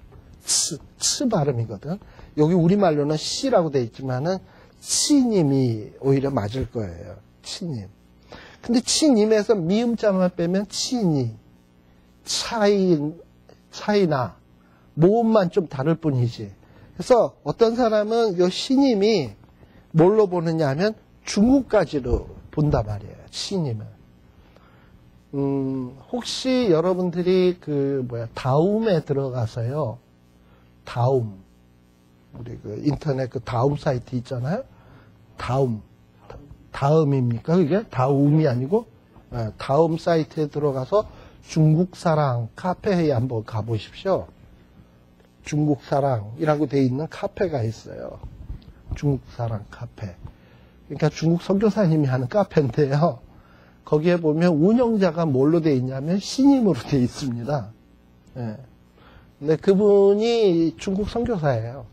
발음이거든. 여기 우리말로는 시라고 돼 있지만은 치님이 오히려 맞을 거예요. 치님. 근데 치님에서 미음자만 빼면 치니, 차이나 모음만 좀 다를 뿐이지. 그래서 어떤 사람은 이 시님이 뭘로 보느냐 하면 중국까지로 본단 말이에요. 시님은. 혹시 여러분들이 다움에 들어가서요. 우리 그 인터넷 그 다움 사이트 있잖아요. 다음입니까? 그게? 다움이 아니고? 다음 사이트에 들어가서 중국사랑 카페에 한번 가보십시오. 중국사랑이라고 돼 있는 카페가 있어요. 중국사랑 카페. 그러니까 중국 선교사님이 하는 카페인데요. 거기에 보면 운영자가 뭘로 돼 있냐면 신임으로 돼 있습니다. 예. 근데 그분이 중국 선교사예요.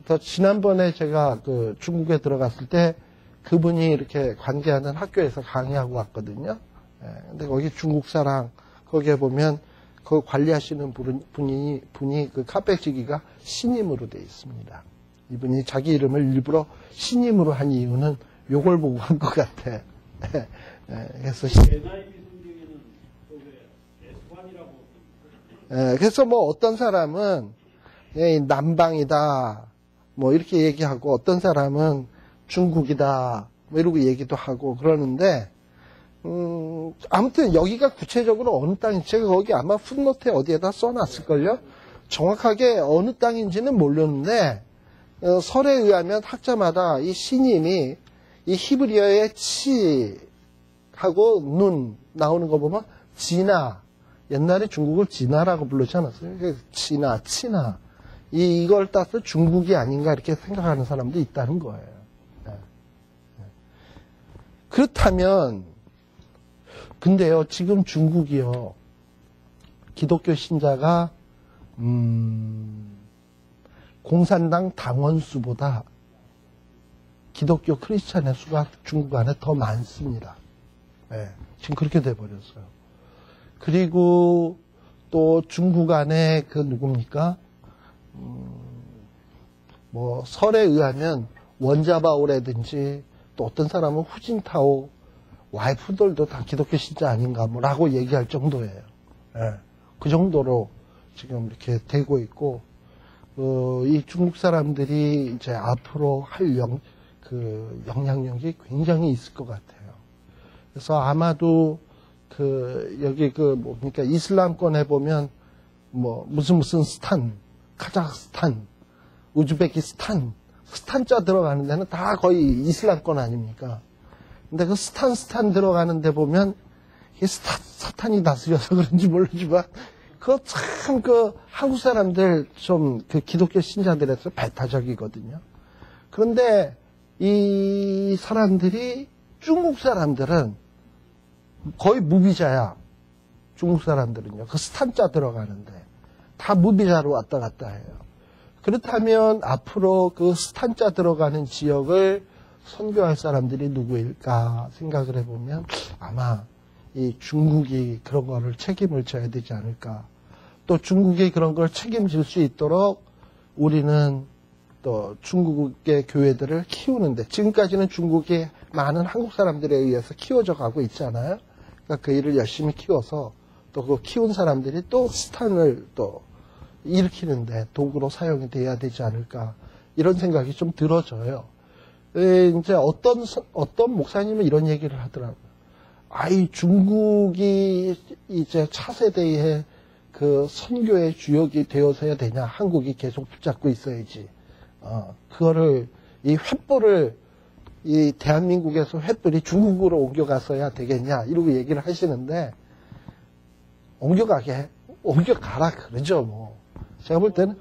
더 지난번에 제가 그 중국에 들어갔을 때 그분이 이렇게 관계하는 학교에서 강의하고 왔거든요. 예, 근데 거기 중국 사람, 거기에 보면 그 관리하시는 분이 그 카페지기가 신임으로 되어 있습니다. 이분이 자기 이름을 일부러 신임으로 한 이유는 요걸 보고 한 것 같아. 예, 그래서 그래서 뭐 어떤 사람은 남방이다 뭐 이렇게 얘기하고 어떤 사람은 중국이다 뭐 이러고 얘기도 하고 그러는데 아무튼 여기가 구체적으로 어느 땅인지 제가 거기 아마 풋노트에 어디에다 써놨을걸요. 정확하게 어느 땅인지는 모르는데 설에 의하면 학자마다 이 신임이 이 히브리어의 치 하고 눈 나오는 거 보면 지나, 옛날에 중국을 진나라고 부르지 않았어요? 지나, 치나 이걸 따서 중국이 아닌가 이렇게 생각하는 사람도 있다는 거예요. 그렇다면 근데요 지금 중국이요 기독교 신자가 공산당 당원 수보다 기독교 크리스찬의 수가 중국 안에 더 많습니다. 네, 지금 그렇게 돼버렸어요. 그리고 또 중국 안에 그 누굽니까? 뭐 설에 의하면 원자바오라든지 또 어떤 사람은 후진타오 와이프들도 다 기독교 신자 아닌가 뭐라고 얘기할 정도예요. 네, 그 정도로 지금 이렇게 되고 있고 이 중국 사람들이 이제 앞으로 할 영향력이 굉장히 있을 것 같아요. 그래서 아마도 여기 뭡니까 이슬람권에 보면 뭐 무슨 스탄, 카자흐스탄, 우즈베키스탄, 스탄자 들어가는 데는 다 거의 이슬람권 아닙니까? 근데 그 스탄 들어가는 데 보면 이게 사탄이 다스려서 그런지 모르지만 참 한국 사람들 좀 기독교 신자들에서 배타적이거든요. 그런데 이 사람들이 중국 사람들은 거의 무비자야. 중국 사람들은요. 그 스탄자 들어가는데 다 무비자로 왔다 갔다 해요. 그렇다면 앞으로 그 스탄자 들어가는 지역을 선교할 사람들이 누구일까 생각을 해보면 아마 이 중국이 그런 거를 책임을 져야 되지 않을까. 또 중국이 그런 걸 책임질 수 있도록 우리는 또 중국의 교회들을 키우는데 지금까지는 중국이 많은 한국 사람들에 의해서 키워져 가고 있잖아요. 그러니까 그 일을 열심히 키워서 또 그 키운 사람들이 또 스탄을 또 일으키는데 도구로 사용이 돼야 되지 않을까 이런 생각이 좀 들어져요. 이제 어떤 목사님은 이런 얘기를 하더라고요. 중국이 이제 차세대의 그 선교의 주역이 되어서야 되냐? 한국이 계속 붙잡고 있어야지. 그거를 이 횃불을 이 대한민국에서 횃불이 중국으로 옮겨갔어야 되겠냐? 이러고 얘기를 하시는데 옮겨가라 그러죠 뭐. 제가 볼 때는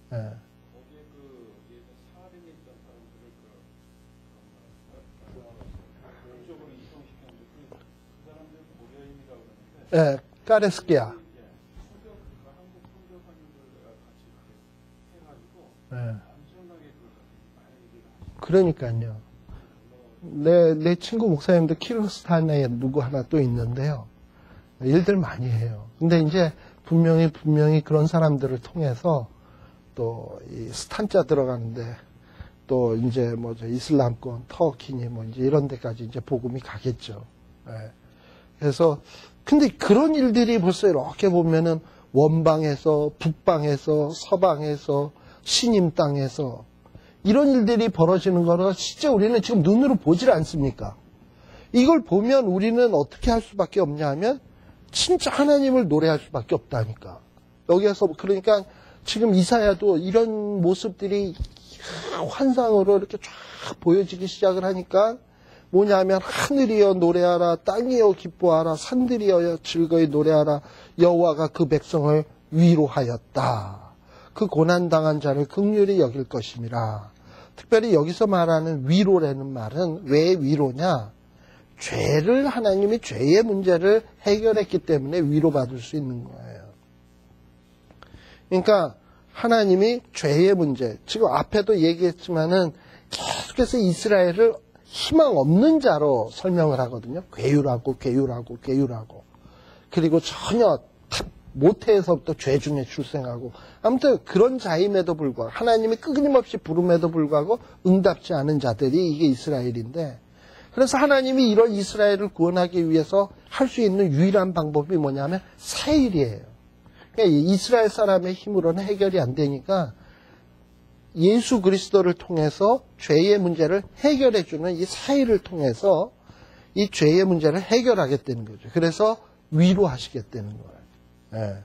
네. 네, 까레스키야. 네. 그러니까요. 내 친구 목사님도 키르기스탄에 누구 하나 또 있는데요. 일들 많이 해요. 근데 이제 분명히 그런 사람들을 통해서 또 이 스탄자 들어가는데 또 이제 뭐 이슬람권, 터키니 뭐 이제 이런 데까지 이제 복음이 가겠죠. 네. 그래서 근데 그런 일들이 벌써 이렇게 보면은 원방에서 북방에서 서방에서 신임 땅에서 이런 일들이 벌어지는 거는 실제 우리는 지금 눈으로 보질 않습니까? 이걸 보면 우리는 어떻게 할 수밖에 없냐 하면 진짜 하나님을 노래할 수밖에 없다니까. 여기에서 그러니까 지금 이사야도 이런 모습들이 환상으로 이렇게 쫙 보여지기 시작을 하니까 뭐냐면 하늘이여 노래하라 땅이여 기뻐하라 산들이여 즐거이 노래하라 여호와가 그 백성을 위로하였다. 그 고난당한 자를 긍휼히 여길 것임이라. 특별히 여기서 말하는 위로라는 말은 왜 위로냐? 하나님이 죄의 문제를 해결했기 때문에 위로받을 수 있는 거예요. 그러니까 하나님이 죄의 문제, 지금 앞에도 얘기했지만은 계속해서 이스라엘을 희망 없는 자로 설명을 하거든요. 괴율하고. 그리고 전혀 모태에서부터 죄 중에 출생하고. 아무튼 그런 자임에도 불구하고, 하나님이 끊임없이 부름에도 불구하고 응답지 않은 자들이 이게 이스라엘인데, 그래서 하나님이 이런 이스라엘을 구원하기 위해서 할 수 있는 유일한 방법이 뭐냐면 세일이에요. 그러니까 이스라엘 사람의 힘으로는 해결이 안 되니까 예수 그리스도를 통해서 죄의 문제를 해결해주는 이 세일을 통해서 이 죄의 문제를 해결하겠다는 거죠. 그래서 위로하시겠다는 거예요. 예.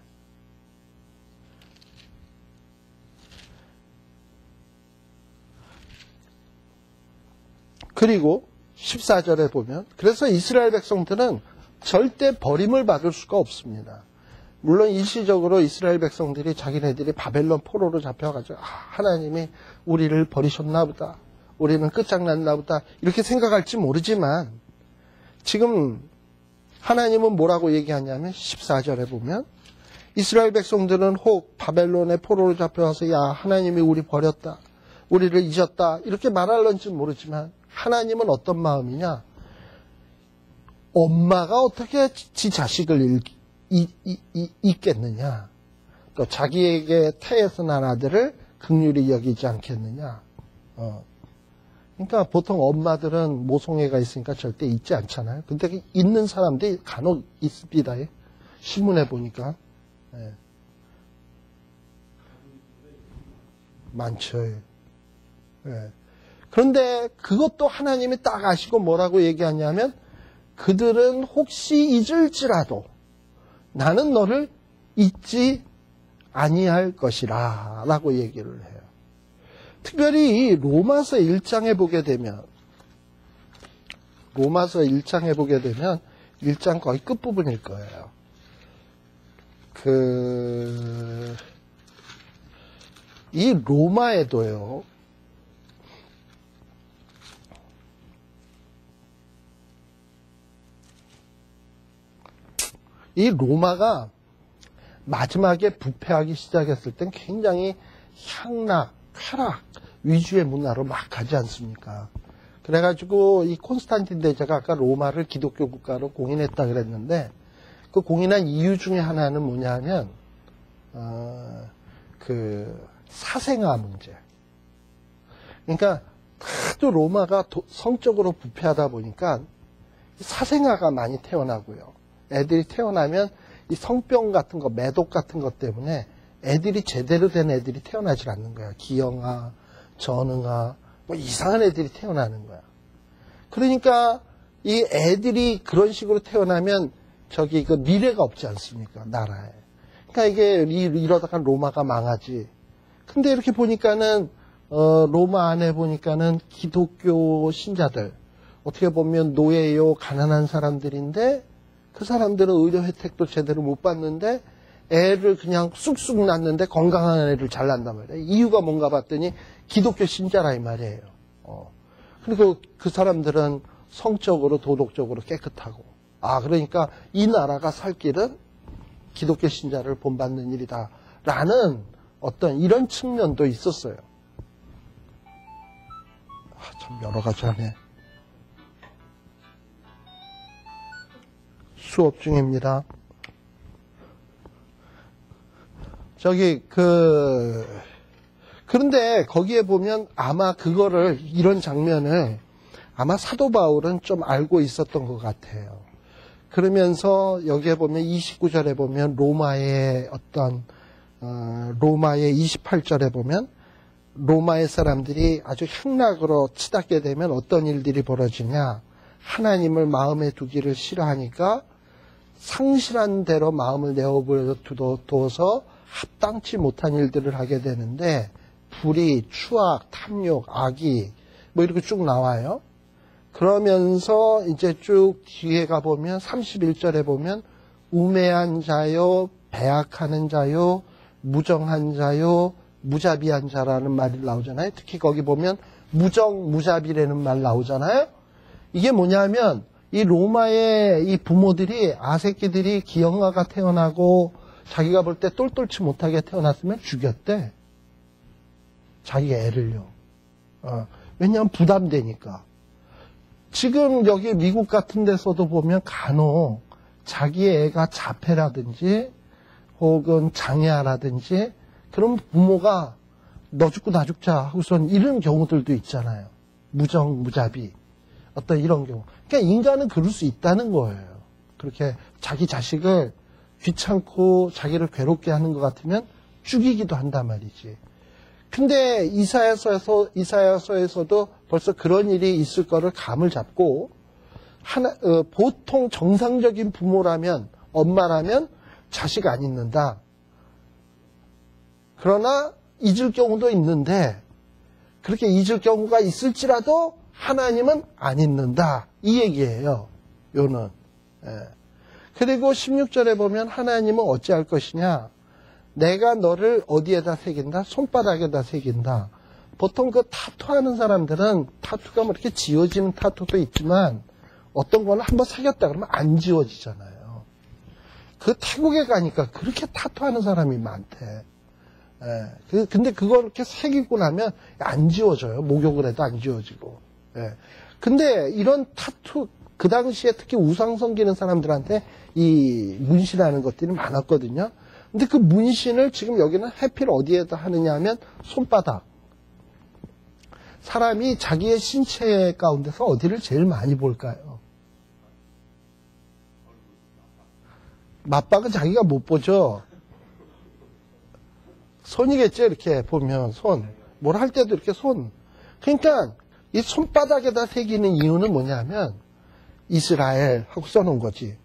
그리고 14절에 보면, 그래서 이스라엘 백성들은 절대 버림을 받을 수가 없습니다. 물론 일시적으로 이스라엘 백성들이 자기네들이 바벨론 포로로 잡혀가지고 하나님이 우리를 버리셨나 보다, 우리는 끝장났나 보다 이렇게 생각할지 모르지만, 지금 하나님은 뭐라고 얘기하냐면 14절에 보면 이스라엘 백성들은 혹 바벨론의 포로로 잡혀와서 야 하나님이 우리 버렸다, 우리를 잊었다 이렇게 말할런지 모르지만, 하나님은 어떤 마음이냐, 엄마가 어떻게 지 자식을 잊겠느냐, 또 자기에게 태에서 난 아들을 긍휼히 여기지 않겠느냐. 그러니까 보통 엄마들은 모성애가 있으니까 절대 잊지 않잖아요. 근데 잊는 사람들이 간혹 있습니다. 신문에 보니까. 예. 많죠. 예. 그런데 그것도 하나님이 딱 아시고 뭐라고 얘기하냐면, 그들은 혹시 잊을지라도 나는 너를 잊지 아니할 것이라 라고 얘기를 해요. 특별히 이 로마서 1장에 보게 되면, 1장 거의 끝부분일 거예요. 이 로마에도요, 이 로마가 마지막에 부패하기 시작했을 땐 굉장히 향락, 쾌락 위주의 문화로 막 가지 않습니까? 그래가지고 이 콘스탄틴 대제가 아까 로마를 기독교 국가로 공인했다 그랬는데, 그 공인한 이유 중에 하나는 뭐냐 하면 사생아 문제. 그러니까 하도 로마가 성적으로 부패하다 보니까 사생아가 많이 태어나고요. 애들이 태어나면 이 성병 같은 거, 매독 같은 것 때문에 애들이 제대로 된 애들이 태어나질 않는 거야. 기형아, 전응아, 뭐 이상한 애들이 태어나는 거야. 그러니까 이 애들이 그런 식으로 태어나면 그 미래가 없지 않습니까? 나라에. 그러니까 이게 이러다가 로마가 망하지. 근데 이렇게 보니까는 로마 안에 보니까는 기독교 신자들, 어떻게 보면 노예요, 가난한 사람들인데, 그 사람들은 의료 혜택도 제대로 못 받는데 애를 그냥 쑥쑥 낳는데 건강한 애를 잘 낳는단 말이에요. 이유가 뭔가 봤더니 기독교 신자라 이 말이에요. 그리고 그 사람들은 성적으로 도덕적으로 깨끗하고, 그러니까 이 나라가 살 길은 기독교 신자를 본받는 일이다 라는 어떤 이런 측면도 있었어요. 참 여러 가지 하네. 수업 중입니다. 그런데 거기에 보면 아마 이런 장면을 아마 사도 바울은 좀 알고 있었던 것 같아요. 그러면서 여기에 보면 29절에 보면 로마의 28절에 보면 로마의 사람들이 아주 향락으로 치닫게 되면 어떤 일들이 벌어지냐, 하나님을 마음에 두기를 싫어하니까 상실한 대로 마음을 내어두어서 합당치 못한 일들을 하게 되는데, 불의, 추악, 탐욕, 악의 뭐 이렇게 쭉 나와요. 그러면서 이제 쭉 뒤에 가보면 31절에 보면 우매한 자요, 배악하는 자요, 무정한 자요, 무자비한 자라는 말이 나오잖아요. 특히 거기 보면 무정, 무자비라는 말 나오잖아요. 이게 뭐냐면 이 로마의 이 부모들이 아새끼들이 기형아가 태어나고 자기가 볼 때 똘똘치 못하게 태어났으면 죽였대. 자기 애를요. 왜냐하면 부담되니까. 지금 여기 미국 같은 데서도 보면 간혹 자기 애가 자폐라든지 혹은 장애아라든지 그런 부모가 너 죽고 나 죽자 하고선 이런 경우들도 있잖아요. 무정무자비. 어떤 이런 경우. 그러니까 인간은 그럴 수 있다는 거예요. 그렇게 자기 자식을 귀찮고 자기를 괴롭게 하는 것 같으면 죽이기도 한단 말이지. 근데 이사야서에서도 벌써 그런 일이 있을 거를 감을 잡고 보통 정상적인 부모라면 엄마라면 자식 안 잊는다. 그러나 잊을 경우도 있는데 그렇게 잊을 경우가 있을지라도 하나님은 안 잊는다. 이 얘기예요. 요는. 그리고 16절에 보면 하나님은 어찌할 것이냐. 내가 너를 어디에다 새긴다? 손바닥에다 새긴다. 보통 그 타투하는 사람들은 타투가 뭐 이렇게 지워지는 타투도 있지만 어떤 거는 한번 새겼다 그러면 안 지워지잖아요. 그 태국에 가니까 그렇게 타투하는 사람이 많대. 근데 그걸 이렇게 새기고 나면 안 지워져요. 목욕을 해도 안 지워지고. 근데 이런 타투, 그 당시에 특히 우상 섬기는 사람들한테 이 문신하는 것들이 많았거든요. 근데 그 문신을 지금 여기는 해필 어디에다 하느냐 하면 손바닥. 사람이 자기의 신체 가운데서 어디를 제일 많이 볼까요? 맞박은 자기가 못 보죠. 손이겠죠. 이렇게 보면 손. 뭘 할 때도 이렇게 손. 그러니까 이 손바닥에다 새기는 이유는 뭐냐면 이스라엘 하고 써놓은 거지.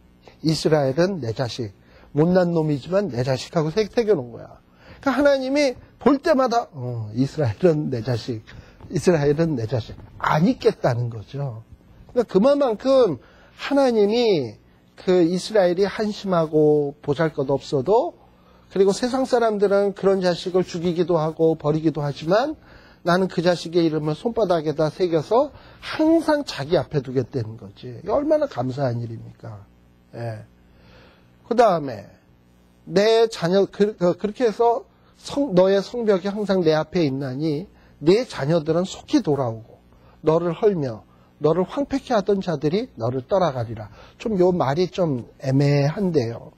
이스라엘은 내 자식. 못난 놈이지만 내 자식하고 새겨놓은 거야. 그러니까 하나님이 볼 때마다 이스라엘은 내 자식. 이스라엘은 내 자식. 안 잊겠다는 거죠. 그러니까 그만큼 하나님이 그 이스라엘이 한심하고 보잘것없어도 그리고 세상 사람들은 그런 자식을 죽이기도 하고 버리기도 하지만 나는 그 자식의 이름을 손바닥에다 새겨서 항상 자기 앞에 두겠다는 거지. 얼마나 감사한 일입니까? 그 다음에 내 자녀 그렇게 해서 너의 성벽이 항상 내 앞에 있나니 내 자녀들은 속히 돌아오고 너를 헐며 너를 황폐케 하던 자들이 너를 떠나가리라. 좀 요 말이 좀 애매한데요.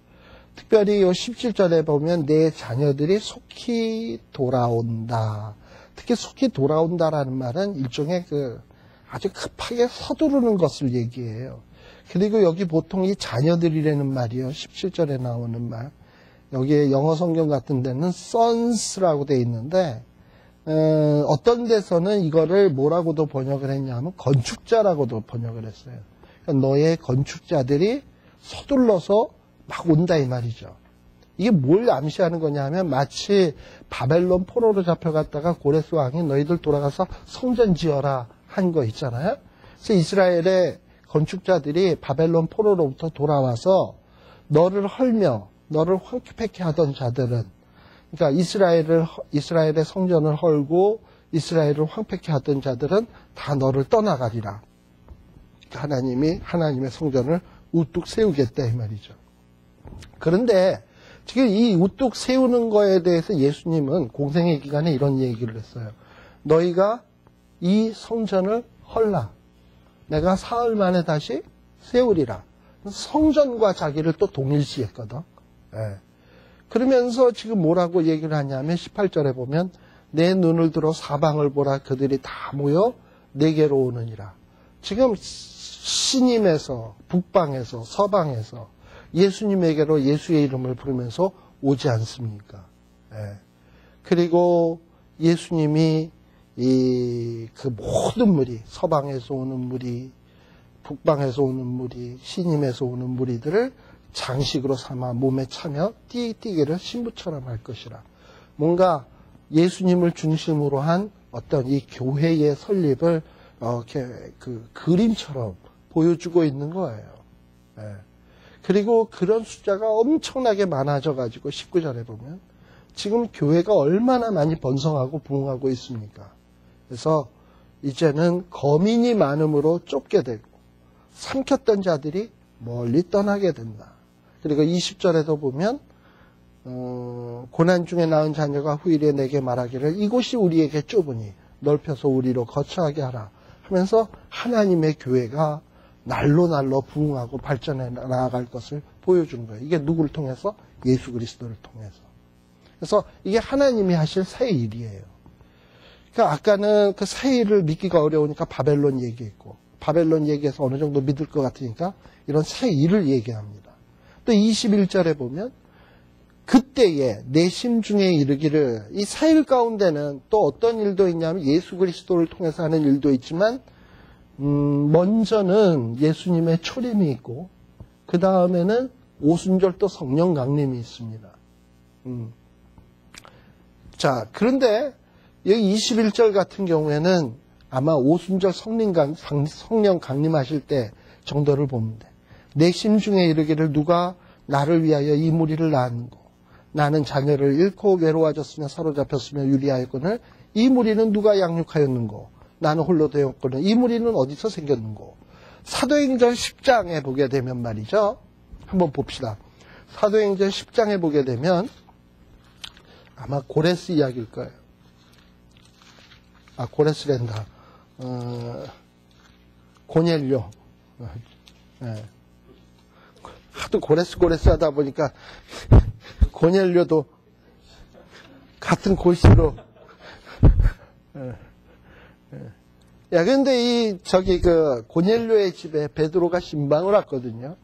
특별히 요 17절에 보면 내 자녀들이 속히 돌아온다. 특히 속히 돌아온다라는 말은 일종의 아주 급하게 서두르는 것을 얘기해요. 그리고 여기 보통 이 자녀들이라는 말이요. 17절에 나오는 말. 여기에 영어 성경 같은 데는 sons라고 돼 있는데 어떤 데서는 이거를 뭐라고도 번역을 했냐면 건축자라고도 번역을 했어요. 그러니까 너의 건축자들이 서둘러서 막 온다 이 말이죠. 이게 뭘 암시하는 거냐 하면 마치 바벨론 포로로 잡혀갔다가 고레스 왕이 너희들 돌아가서 성전 지어라 한 거 있잖아요. 그래서 이스라엘의 건축자들이 바벨론 포로로부터 돌아와서 너를 헐며 너를 황폐케 하던 자들은 그러니까 이스라엘의 성전을 헐고 이스라엘을 황폐케 하던 자들은 다 너를 떠나가리라. 하나님이 하나님의 성전을 우뚝 세우겠다 이 말이죠. 그런데 지금 이 우뚝 세우는 거에 대해서 예수님은 공생의 기간에 이런 얘기를 했어요. 너희가 이 성전을 헐라. 내가 사흘 만에 다시 세우리라. 성전과 자기를 또 동일시했거든. 그러면서 지금 뭐라고 얘기를 하냐면 18절에 보면 내 눈을 들어 사방을 보라. 그들이 다 모여 내게로 오느니라. 지금 신임에서 북방에서 서방에서 예수님에게로 예수의 이름을 부르면서 오지 않습니까? 그리고 예수님이 그 모든 무리, 서방에서 오는 무리, 북방에서 오는 무리, 신임에서 오는 무리들을 장식으로 삼아 몸에 차며 띠기를 신부처럼 할 것이라. 뭔가 예수님을 중심으로 한 어떤 이 교회의 설립을 이렇게 그 그림처럼 보여주고 있는 거예요. 그리고 그런 숫자가 엄청나게 많아져 가지고 19절에 보면 지금 교회가 얼마나 많이 번성하고 부흥하고 있습니까? 그래서 이제는 거민이 많음으로 좁게 되고 삼켰던 자들이 멀리 떠나게 된다. 그리고 20절에도 보면 고난 중에 낳은 자녀가 후일에 내게 말하기를 이곳이 우리에게 좁으니 넓혀서 우리로 거처하게 하라 하면서 하나님의 교회가 날로 부흥하고 발전해 나아갈 것을 보여주는 거예요. 이게 누구를 통해서? 예수 그리스도를 통해서. 그래서 이게 하나님이 하실 새 일이에요. 그러니까 아까는 그 새 일을 믿기가 어려우니까 바벨론 얘기했고, 바벨론 얘기해서 어느 정도 믿을 것 같으니까 이런 새 일을 얘기합니다. 또 21절에 보면 그때에 내 심중에 이르기를, 이 새 일 가운데는 또 어떤 일도 있냐면 예수 그리스도를 통해서 하는 일도 있지만 먼저는 예수님의 초림이 있고 그 다음에는 오순절 또 성령 강림이 있습니다. 자, 그런데 여기 21절 같은 경우에는 아마 오순절 성령 강림하실 때 정도를 보면 돼. 내 심중에 이르기를 누가 나를 위하여 이 무리를 낳았는고 나는 자녀를 잃고 외로워졌으며 사로잡혔으며 유리하였거늘 이 무리는 누가 양육하였는고 나는 홀로 되었거늘 이 무리는 어디서 생겼는고. 사도행전 10장에 보게 되면 말이죠. 한번 봅시다. 사도행전 10장에 보게 되면 아마 고레스 이야기일 거예요. 아, 고레스랜다. 고넬료. 네. 하도 고레스 하다 보니까 고넬료도 같은 골씨로. 야, 근데 고넬료의 집에 베드로가 신방을 왔거든요.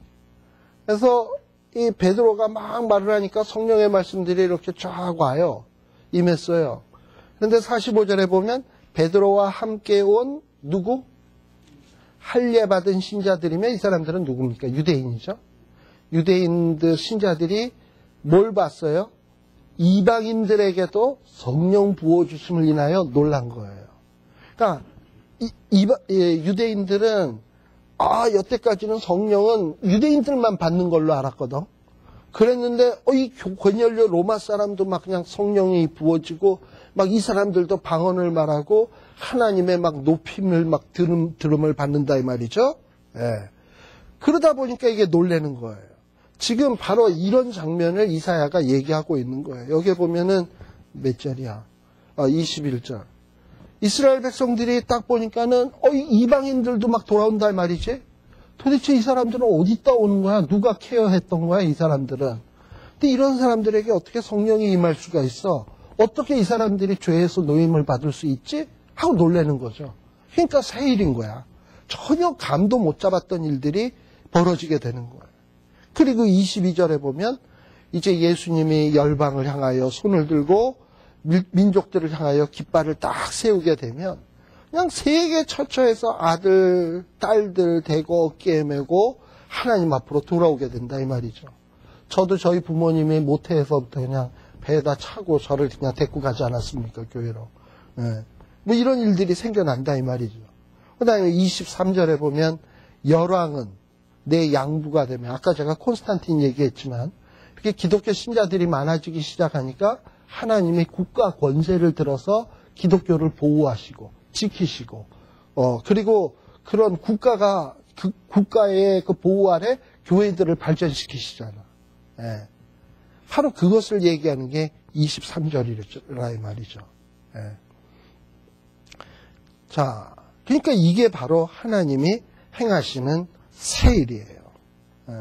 그래서 이 베드로가 막 말을 하니까 성령의 말씀들이 이렇게 쫙 와요. 임했어요. 그런데 45절에 보면 베드로와 함께 온 누구? 할례 받은 신자들이면 이 사람들은 누굽니까? 유대인이죠. 유대인들 신자들이 뭘 봤어요? 이방인들에게도 성령 부어주심을 인하여 놀란 거예요. 그러니까 유대인들은 여태까지는 성령은 유대인들만 받는 걸로 알았거든. 그랬는데 이 고넬료 로마 사람도 막 그냥 성령이 부어지고 막 이 사람들도 방언을 말하고 하나님의 막 높임을 막 들음을 받는다 이 말이죠. 예. 그러다 보니까 이게 놀라는 거예요. 지금 바로 이런 장면을 이사야가 얘기하고 있는 거예요. 여기 보면은 몇 절이야? 21절. 이스라엘 백성들이 딱 보니까는 이방인들도 막 돌아온다 말이지. 도대체 이 사람들은 어디다 오는 거야? 누가 케어했던 거야? 이 사람들은. 근데 이런 사람들에게 어떻게 성령이 임할 수가 있어? 어떻게 이 사람들이 죄에서 노임을 받을 수 있지? 하고 놀라는 거죠. 그러니까 새 일인 거야. 전혀 감도 못 잡았던 일들이 벌어지게 되는 거예요. 그리고 22절에 보면 이제 예수님이 열방을 향하여 손을 들고 민족들을 향하여 깃발을 딱 세우게 되면 그냥 세계 처처에서 아들, 딸들 대고 어깨에 메고 하나님 앞으로 돌아오게 된다 이 말이죠. 저도 저희 부모님이 모태에서부터 그냥 배에다 차고 저를 그냥 데리고 가지 않았습니까? 교회로. 네. 뭐 이런 일들이 생겨난다 이 말이죠. 그 다음에 23절에 보면 열왕은 내 양부가 되면, 아까 제가 콘스탄틴 얘기했지만 이렇게 기독교 신자들이 많아지기 시작하니까 하나님이 국가 권세를 들어서 기독교를 보호하시고 지키시고 그리고 그런 국가의 그 보호 아래 교회들을 발전시키시잖아. 예. 바로 그것을 얘기하는 게 23절이라 이 말이죠. 예. 자, 그러니까 이게 바로 하나님이 행하시는 새 일이에요. 예.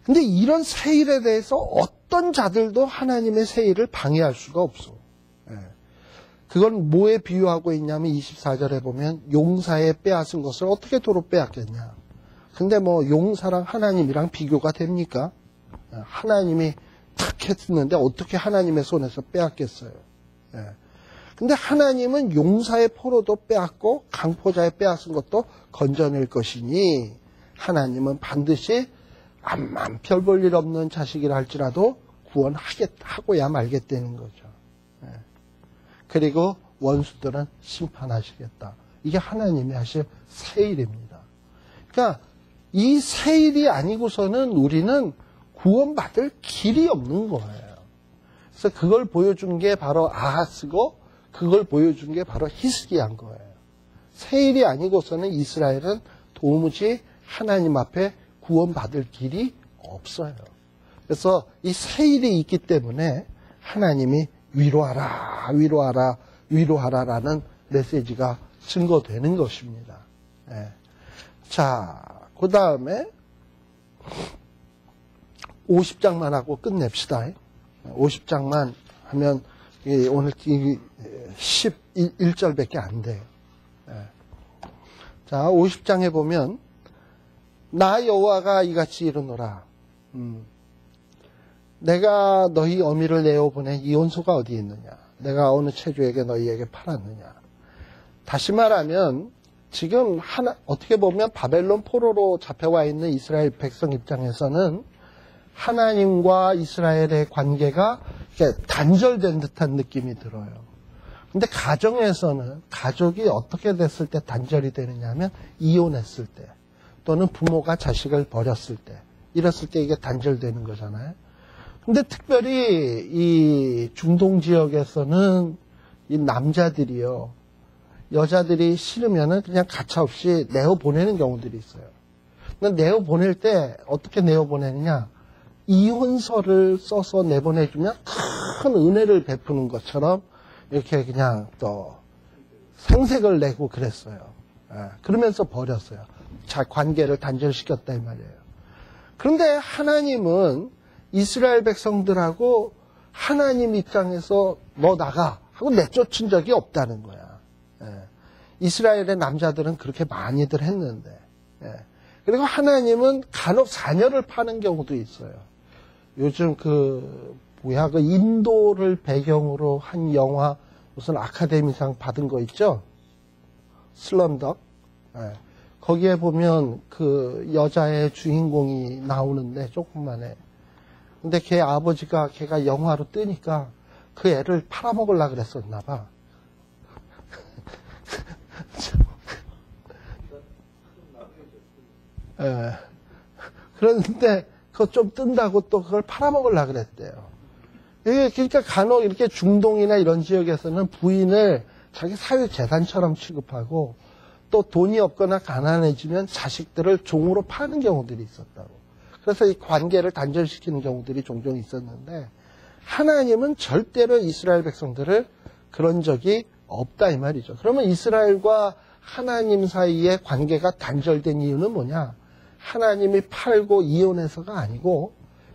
근데 이런 새 일에 대해서 어떤 자들도 하나님의 새 일을 방해할 수가 없어. 예. 그건 뭐에 비유하고 있냐면 24절에 보면 용사에 빼앗은 것을 어떻게 도로 빼앗겠냐. 근데 뭐 용사랑 하나님이랑 비교가 됩니까? 하나님이 탁 했는데 어떻게 하나님의 손에서 빼앗겠어요. 예. 근데 하나님은 용사의 포로도 빼앗고 강포자의 빼앗은 것도 건져낼 것이니 하나님은 반드시 암만 별 볼 일 없는 자식이라 할지라도 구원하고야 말겠다는 거죠. 예. 그리고 원수들은 심판하시겠다. 이게 하나님이 하실 새 일입니다. 그러니까 이 새 일이 아니고서는 우리는 구원받을 길이 없는 거예요. 그래서 그걸 보여준 게 바로 아하스고 그걸 보여준 게 바로 히스기야인 거예요. 새 일이 아니고서는 이스라엘은 도무지 하나님 앞에 구원받을 길이 없어요. 그래서 이 세일이 있기 때문에 하나님이 위로하라, 위로하라, 위로하라라는 메시지가 증거되는 것입니다. 예. 자, 그 다음에 50장만 하고 끝냅시다. 50장만 하면 오늘 11절밖에 안 돼요. 예. 자, 50장에 보면 나 여호와가 이같이 이르노라. 내가 너희 어미를 내어보낸 이혼소가 어디 있느냐? 내가 어느 체주에게 너희에게 팔았느냐? 다시 말하면 지금 어떻게 보면 바벨론 포로로 잡혀와 있는 이스라엘 백성 입장에서는 하나님과 이스라엘의 관계가 단절된 듯한 느낌이 들어요. 근데 가정에서는 가족이 어떻게 됐을 때 단절이 되느냐 하면 이혼했을 때 또는 부모가 자식을 버렸을 때 이랬을 때 이게 단절되는 거잖아요. 근데 특별히 이 중동 지역에서는 이 남자들이요, 여자들이 싫으면은 그냥 가차없이 내어보내는 경우들이 있어요. 근데 내어보낼 때 어떻게 내어보내느냐? 이혼서를 써서 내보내주면 큰 은혜를 베푸는 것처럼 이렇게 그냥 또 생색을 내고 그랬어요. 그러면서 버렸어요. 자, 관계를 단절시켰다 이 말이에요. 그런데 하나님은 이스라엘 백성들하고 하나님 입장에서 너 나가 하고 내쫓은 적이 없다는 거야. 이스라엘의 남자들은 그렇게 많이들 했는데, 그리고 하나님은 간혹 자녀를 파는 경우도 있어요. 요즘 그 인도를 배경으로 한 영화 무슨 아카데미상 받은 거 있죠? 슬럼덕. 거기에 보면 그 여자의 주인공이 나오는데 조금만해. 근데 걔 아버지가 걔가 영화로 뜨니까 그 애를 팔아먹으려고 그랬었나 봐. 그런데 그거 좀 뜬다고 또 그걸 팔아먹으려고 그랬대요. 그러니까 간혹 이렇게 중동이나 이런 지역에서는 부인을 자기 사유재산처럼 취급하고 또 돈이 없거나 가난해지면 자식들을 종으로 파는 경우들이 있었다고. 그래서 이 관계를 단절시키는 경우들이 종종 있었는데 하나님은 절대로 이스라엘 백성들을 그런 적이 없다 이 말이죠. 그러면 이스라엘과 하나님 사이의 관계가 단절된 이유는 뭐냐? 하나님이 팔고 이혼해서가 아니고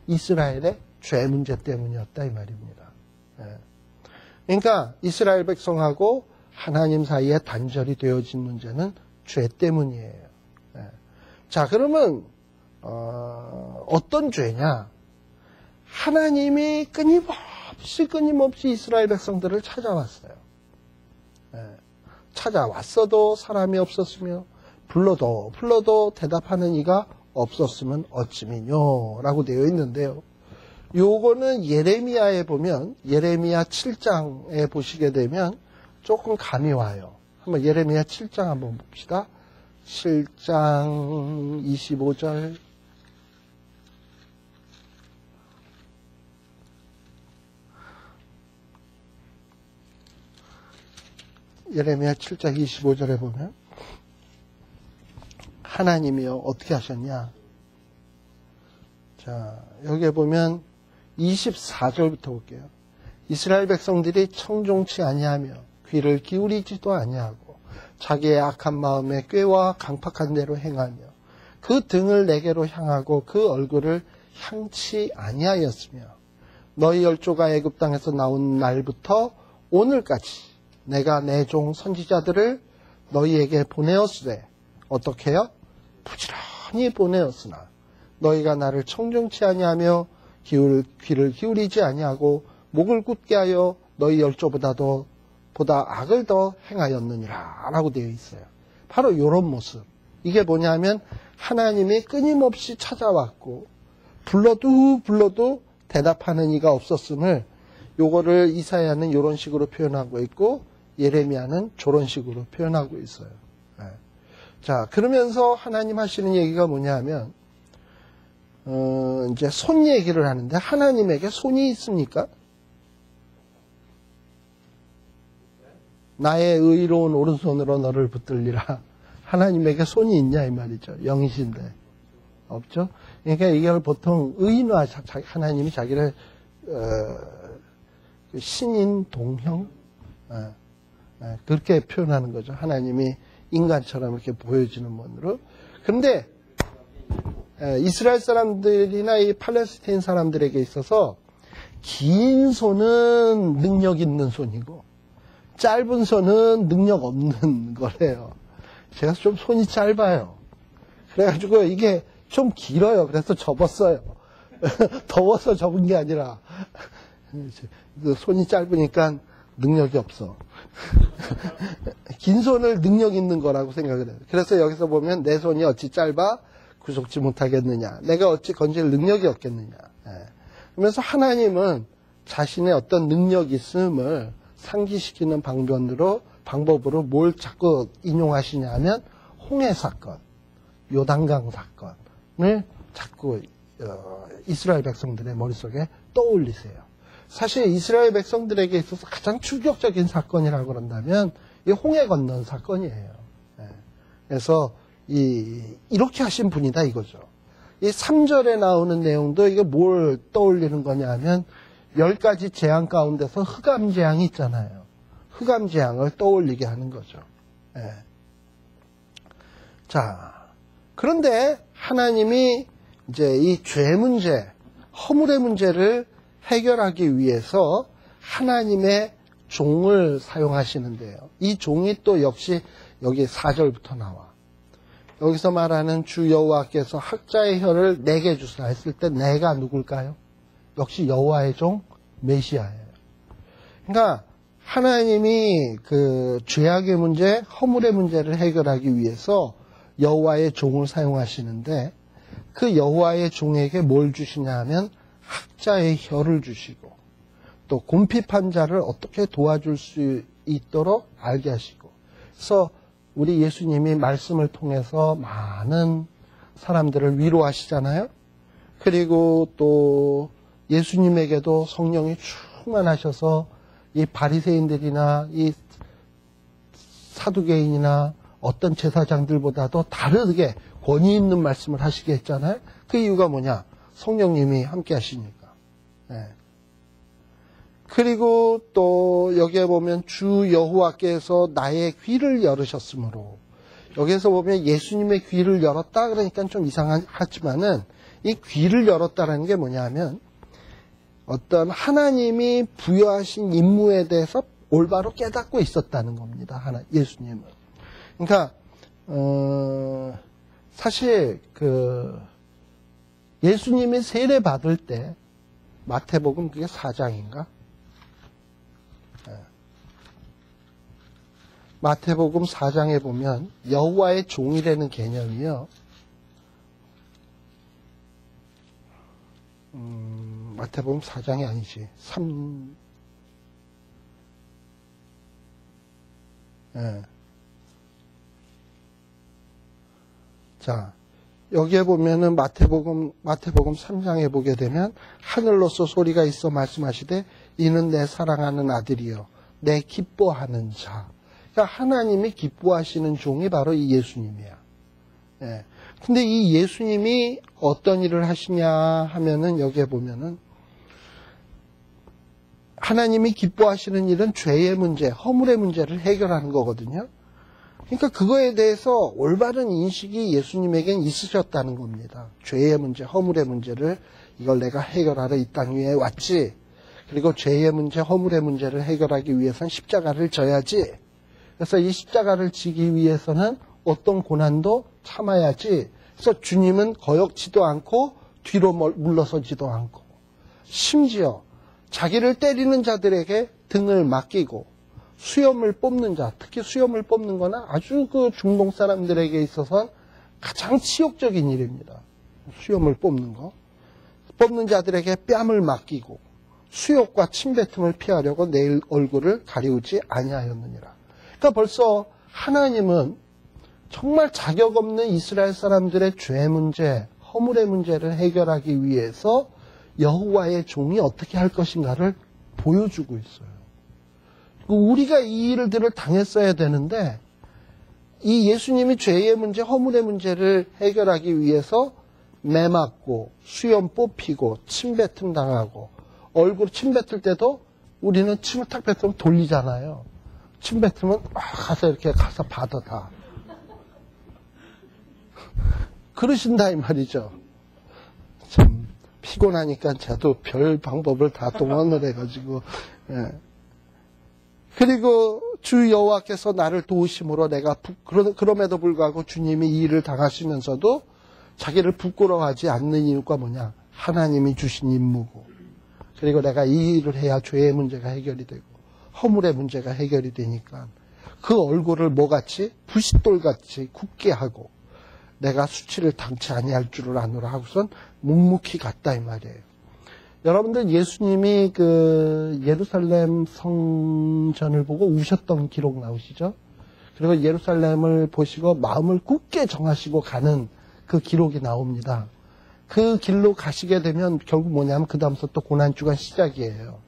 이스라엘의 죄 문제 때문이었다 이 말입니다. 그러니까 이스라엘 백성하고 하나님 사이에 단절이 되어진 문제는 죄 때문이에요. 자, 그러면 어떤 죄냐? 하나님이 끊임없이 이스라엘 백성들을 찾아왔어요. 찾아왔어도 사람이 없었으며 불러도 대답하는 이가 없었으면 어찌미뇨 라고 되어 있는데요. 요거는 예레미야에 보면 예레미야 7장에 보시게 되면 조금 감이 와요. 한번 예레미야 7장 한번 봅시다. 7장 25절. 예레미야 7장 25절에 보면 하나님이요 어떻게 하셨냐? 자, 여기에 보면 24절부터 볼게요. 이스라엘 백성들이 청종치 아니하며 귀를 기울이지도 아니하고 자기의 악한 마음에 꾀와 강팍한 대로 행하며 그 등을 내게로 향하고 그 얼굴을 향치 아니하였으며 너희 열조가 애굽 땅에서 나온 날부터 오늘까지 내가 내 종 선지자들을 너희에게 보내었으되 어떻게 해요? 부지런히 보내었으나 너희가 나를 청종치 아니하며 귀를 기울이지 아니하고 목을 굳게 하여 너희 열조보다 악을 더 행하였느니라 라고 되어 있어요. 바로 이런 모습. 이게 뭐냐면 하나님이 끊임없이 찾아왔고 불러도 대답하는 이가 없었음을 요거를 이사야는 이런 식으로 표현하고 있고 예레미야는 저런 식으로 표현하고 있어요. 자, 그러면서 하나님 하시는 얘기가 뭐냐 하면 이제 손 얘기를 하는데 하나님에게 손이 있습니까? 나의 의로운 오른손으로 너를 붙들리라 하나님에게 손이 있냐 이 말이죠. 영이신데 없죠. 그러니까 이걸 보통 의인화, 하나님이 자기를 신인 동형 그렇게 표현하는 거죠. 하나님이 인간처럼 이렇게 보여지는 분으로. 그런데 이스라엘 사람들이나 이 팔레스타인 사람들에게 있어서 긴 손은 능력 있는 손이고 짧은 손은 능력 없는 거래요. 제가 좀 손이 짧아요. 그래가지고 이게 좀 길어요. 그래서 접었어요. 더워서 접은 게 아니라 손이 짧으니까 능력이 없어. 긴 손을 능력 있는 거라고 생각을 해요. 그래서 여기서 보면 내 손이 어찌 짧아 구속지 못하겠느냐. 내가 어찌 건질 능력이 없겠느냐. 그러면서 하나님은 자신의 어떤 능력이 있음을 상기시키는 방법으로 뭘 자꾸 인용하시냐 하면 홍해 사건, 요단강 사건을 자꾸 이스라엘 백성들의 머릿속에 떠올리세요. 사실 이스라엘 백성들에게 있어서 가장 충격적인 사건이라고 그런다면 이 홍해 건넌 사건이에요. 그래서 이렇게 하신 분이다 이거죠. 이 3절에 나오는 내용도 이게 뭘 떠올리는 거냐 하면 10가지 재앙 가운데서 흑암 재앙이 있잖아요. 흑암 재앙을 떠올리게 하는 거죠. 자, 그런데 하나님이 이제 이 죄 문제, 허물의 문제를 해결하기 위해서 하나님의 종을 사용하시는데요. 이 종이 또 역시 여기 4절부터 나와. 여기서 말하는 주 여호와께서 학자의 혀를 내게 주사 했을 때 내가 누굴까요? 역시 여호와의 종 메시아예요. 그러니까 하나님이 그 죄악의 문제, 허물의 문제를 해결하기 위해서 여호와의 종을 사용하시는데 그 여호와의 종에게 뭘 주시냐 하면 학자의 혀를 주시고 또 궁핍한 자를 어떻게 도와줄 수 있도록 알게 하시고 그래서 우리 예수님이 말씀을 통해서 많은 사람들을 위로하시잖아요. 그리고 또 예수님에게도 성령이 충만하셔서 이 바리새인들이나 이 사두개인이나 어떤 제사장들보다도 다르게 권위 있는 말씀을 하시게 했잖아요. 그 이유가 뭐냐? 성령님이 함께 하시니까. 그리고 또 여기에 보면 주 여호와께서 나의 귀를 열으셨으므로 여기에서 보면 예수님의 귀를 열었다 그러니까 좀 이상하지만은 이 귀를 열었다라는 게 뭐냐면 어떤 하나님이 부여하신 임무에 대해서 올바로 깨닫고 있었다는 겁니다. 예수님은. 그러니까 사실 그 예수님이 세례 받을 때 마태복음 그게 4장인가? 마태복음 4장에 보면 여호와의 종이라는 개념이요. 마태복음 4장이 아니지. 자, 여기에 보면은 마태복음 3장에 보게 되면 하늘로서 소리가 있어 말씀하시되 이는 내 사랑하는 아들이요 내 기뻐하는 자. 그러니까 하나님이 기뻐하시는 종이 바로 이 예수님이야. 근데 이 예수님이 어떤 일을 하시냐 하면은 여기에 보면은 하나님이 기뻐하시는 일은 죄의 문제, 허물의 문제를 해결하는 거거든요. 그러니까 그거에 대해서 올바른 인식이 예수님에겐 있으셨다는 겁니다. 죄의 문제, 허물의 문제를 이걸 내가 해결하러 이 땅 위에 왔지. 그리고 죄의 문제, 허물의 문제를 해결하기 위해서는 십자가를 져야지. 그래서 이 십자가를 지기 위해서는 어떤 고난도 참아야지. 그래서 주님은 거역지도 않고 뒤로 물러서지도 않고 심지어 자기를 때리는 자들에게 등을 맡기고 수염을 뽑는 자, 특히 수염을 뽑는 거는 아주 그 중동 사람들에게 있어서는 가장 치욕적인 일입니다. 수염을 뽑는 거. 뽑는 자들에게 뺨을 맡기고 수욕과 침뱉음을 피하려고 내 얼굴을 가리우지 아니하였느니라. 그러니까 벌써 하나님은 정말 자격 없는 이스라엘 사람들의 죄 문제, 허물의 문제를 해결하기 위해서 여호와의 종이 어떻게 할 것인가를 보여주고 있어요. 우리가 이 일들을 당했어야 되는데 이 예수님이 죄의 문제, 허물의 문제를 해결하기 위해서 매 맞고 수염 뽑히고 침 뱉음 당하고 얼굴 침 뱉을 때도 우리는 침을 탁 뱉으면 돌리잖아요. 침 뱉으면 가서 이렇게 가서 받아 다. 그러신다 이 말이죠. 참 피곤하니까 저도 별 방법을 다 동원을 해가지고 예. 그리고 주 여호와께서 나를 도우심으로 내가 그럼에도 불구하고 주님이 이 일을 당하시면서도 자기를 부끄러워하지 않는 이유가 뭐냐? 하나님이 주신 임무고 그리고 내가 이 일을 해야 죄의 문제가 해결이 되고 허물의 문제가 해결이 되니까 그 얼굴을 뭐같이 부싯돌같이 굳게 하고 내가 수치를 당치 아니할 줄을 아노라 하고선 묵묵히 갔다 이 말이에요. 여러분들 예수님이 그 예루살렘 성전을 보고 우셨던 기록 나오시죠? 그리고 예루살렘을 보시고 마음을 굳게 정하시고 가는 그 기록이 나옵니다. 그 길로 가시게 되면 결국 뭐냐면 그 다음부터 또 고난주가 시작이에요.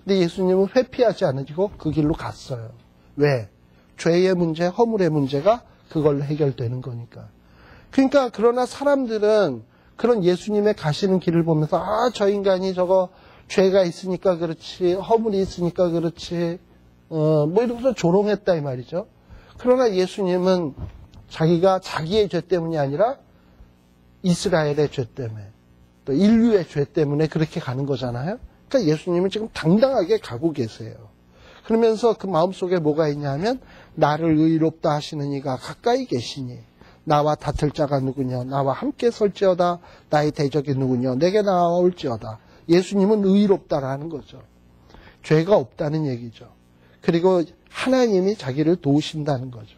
근데 예수님은 회피하지 않으시고 그 길로 갔어요. 왜? 죄의 문제, 허물의 문제가 그걸로 해결되는 거니까. 그러니까 그러나 사람들은 그런 예수님의 가시는 길을 보면서 저 인간이 저거 죄가 있으니까 그렇지 허물이 있으니까 그렇지 뭐 이러면서 조롱했다 이 말이죠. 그러나 예수님은 자기가 자기의 죄 때문이 아니라 이스라엘의 죄 때문에 또 인류의 죄 때문에 그렇게 가는 거잖아요. 그러니까 예수님은 지금 당당하게 가고 계세요. 그러면서 그 마음속에 뭐가 있냐면 나를 의롭다 하시는 이가 가까이 계시니 나와 다툴 자가 누구냐 나와 함께 설지어다 나의 대적이 누구냐 내게 나아올지어다. 예수님은 의롭다라는 거죠. 죄가 없다는 얘기죠. 그리고 하나님이 자기를 도우신다는 거죠.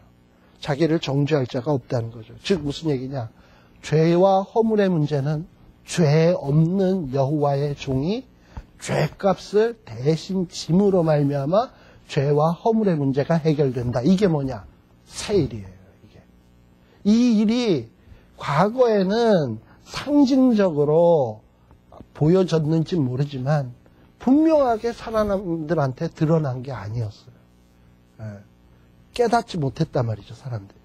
자기를 정죄할 자가 없다는 거죠. 즉 무슨 얘기냐. 죄와 허물의 문제는 죄 없는 여호와의 종이 죄값을 대신 짐으로 말미암아 죄와 허물의 문제가 해결된다. 이게 뭐냐? 새 일이에요. 이 일이 과거에는 상징적으로 보여졌는지 모르지만 분명하게 사람들한테 드러난 게 아니었어요. 깨닫지 못했단 말이죠, 사람들이.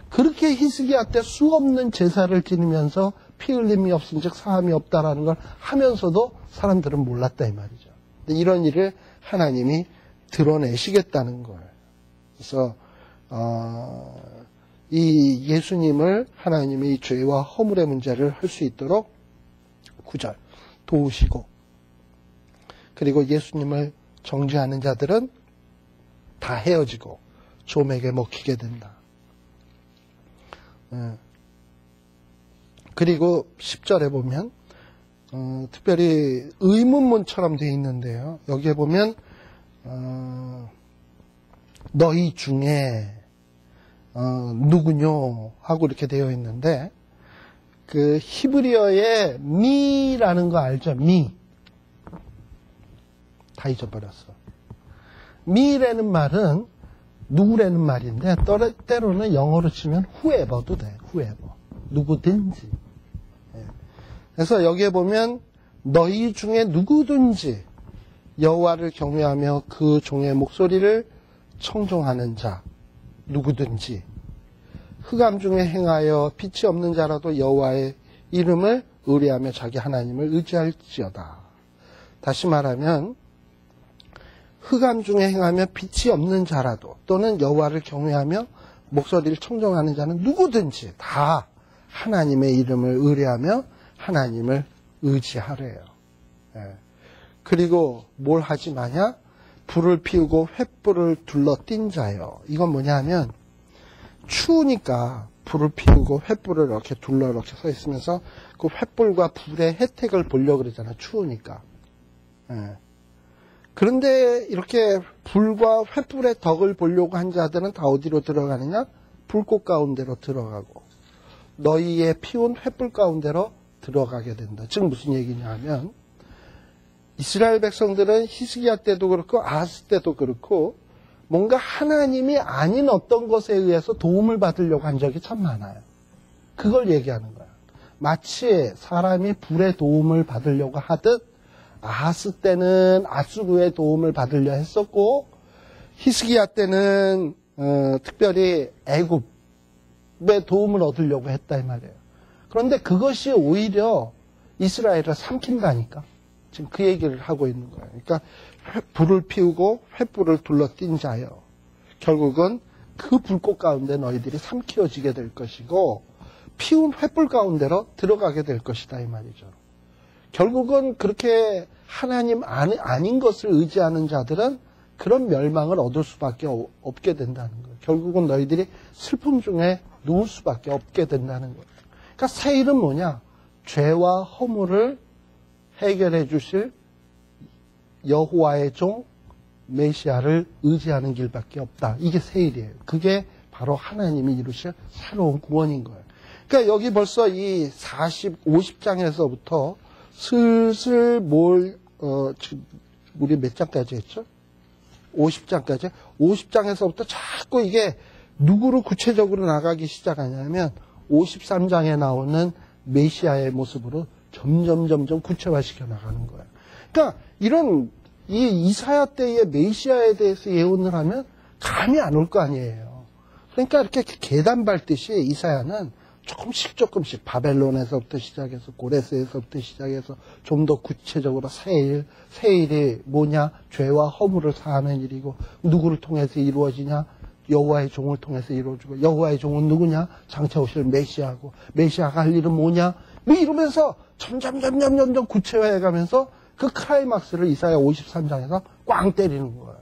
그렇게 히스기야 때 수없는 제사를 지니면서 피 흘림이 없은 즉 사함이 없다라는 걸 하면서도 사람들은 몰랐다 이 말이죠. 근데 이런 일을 하나님이 드러내시겠다는 거예요. 그래서 이 예수님을 하나님이 이 죄와 허물의 문제를 할 수 있도록 9절 도우시고 그리고 예수님을 정죄하는 자들은 다 헤어지고 좀에게 먹히게 된다. 그리고 10절에 보면 특별히 의문문처럼 되어 있는데요. 여기에 보면 너희 중에 누구뇨 하고 이렇게 되어 있는데 그 히브리어의 미라는 거 알죠? 미. 다 잊어버렸어. 미라는 말은 누구라는 말인데 때로는 영어로 치면 whoever도 돼. whoever. 누구든지. 그래서 여기에 보면 너희 중에 누구든지 여호와를 경외하며 그 종의 목소리를 청종하는 자 누구든지 흑암 중에 행하여 빛이 없는 자라도 여호와의 이름을 의뢰하며 자기 하나님을 의지할지어다. 다시 말하면 흑암 중에 행하며 빛이 없는 자라도 또는 여호와를 경외하며 목소리를 청종하는 자는 누구든지 다 하나님의 이름을 의뢰하며 하나님을 의지하래요. 그리고 뭘 하지 마냐? 불을 피우고 횃불을 둘러 띈 자요. 이건 뭐냐 하면 추우니까 불을 피우고 횃불을 이렇게 둘러 이렇게 서 있으면서 그 횃불과 불의 혜택을 보려고 그러잖아. 추우니까. 그런데 이렇게 불과 횃불의 덕을 보려고 한 자들은 다 어디로 들어가느냐? 불꽃 가운데로 들어가고 너희의 피운 횃불 가운데로 들어가게 된다. 즉 무슨 얘기냐 하면 이스라엘 백성들은 히스기야 때도 그렇고 아하스 때도 그렇고 뭔가 하나님이 아닌 어떤 것에 의해서 도움을 받으려고 한 적이 참 많아요. 그걸 얘기하는 거야. 마치 사람이 불의 도움을 받으려고 하듯 아하스 때는 아수르의 도움을 받으려 했었고 히스기야 때는 특별히 애굽 도움을 얻으려고 했다 이 말이에요. 그런데 그것이 오히려 이스라엘을 삼킨다니까. 지금 그 얘기를 하고 있는 거예요. 그러니까 불을 피우고 횃불을 둘러띈 자여. 결국은 그 불꽃 가운데 너희들이 삼키어지게 될 것이고 피운 횃불 가운데로 들어가게 될 것이다 이 말이죠. 결국은 그렇게 하나님 아닌 것을 의지하는 자들은 그런 멸망을 얻을 수밖에 없게 된다는 거예요. 결국은 너희들이 슬픔 중에 누울 수밖에 없게 된다는 거예요. 그러니까 새 일은 뭐냐? 죄와 허물을 해결해 주실 여호와의 종 메시아를 의지하는 길밖에 없다. 이게 새 일이에요. 그게 바로 하나님이 이루실 새로운 구원인 거예요. 그러니까 여기 벌써 이 50장에서부터 슬슬 우리 몇 장까지 했죠? 50장까지. 50장에서부터 자꾸 이게 누구로 구체적으로 나가기 시작하냐면 53장에 나오는 메시아의 모습으로 점점 구체화시켜 나가는 거예요. 그러니까 이런 이 이사야 때의 메시아에 대해서 예언을 하면 감이 안 올 거 아니에요. 그러니까 이렇게 계단 밟듯이 이사야는 조금씩 바벨론에서부터 시작해서 고레스에서부터 시작해서 좀 더 구체적으로 새 일이 뭐냐? 죄와 허물을 사하는 일이고 누구를 통해서 이루어지냐? 여호와의 종을 통해서 이루어지고 여호와의 종은 누구냐? 장차 오실 메시아고 메시아가 할 일은 뭐냐? 뭐 이러면서 점점 구체화해가면서 그 클라이막스를 이사야 53장에서 꽝 때리는 거예요.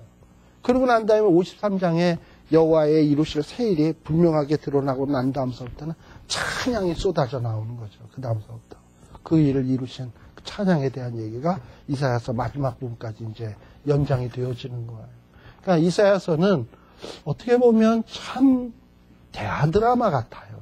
그러고 난 다음에 53장에 여호와의 이루실 새 일이 분명하게 드러나고 난 다음서부터는 찬양이 쏟아져 나오는 거죠. 그 다음서부터 그 일을 이루신 그 찬양에 대한 얘기가 이사야서 마지막 부분까지 이제 연장이 되어지는 거예요. 그러니까 이사야서는 어떻게 보면 참 대하 드라마 같아요.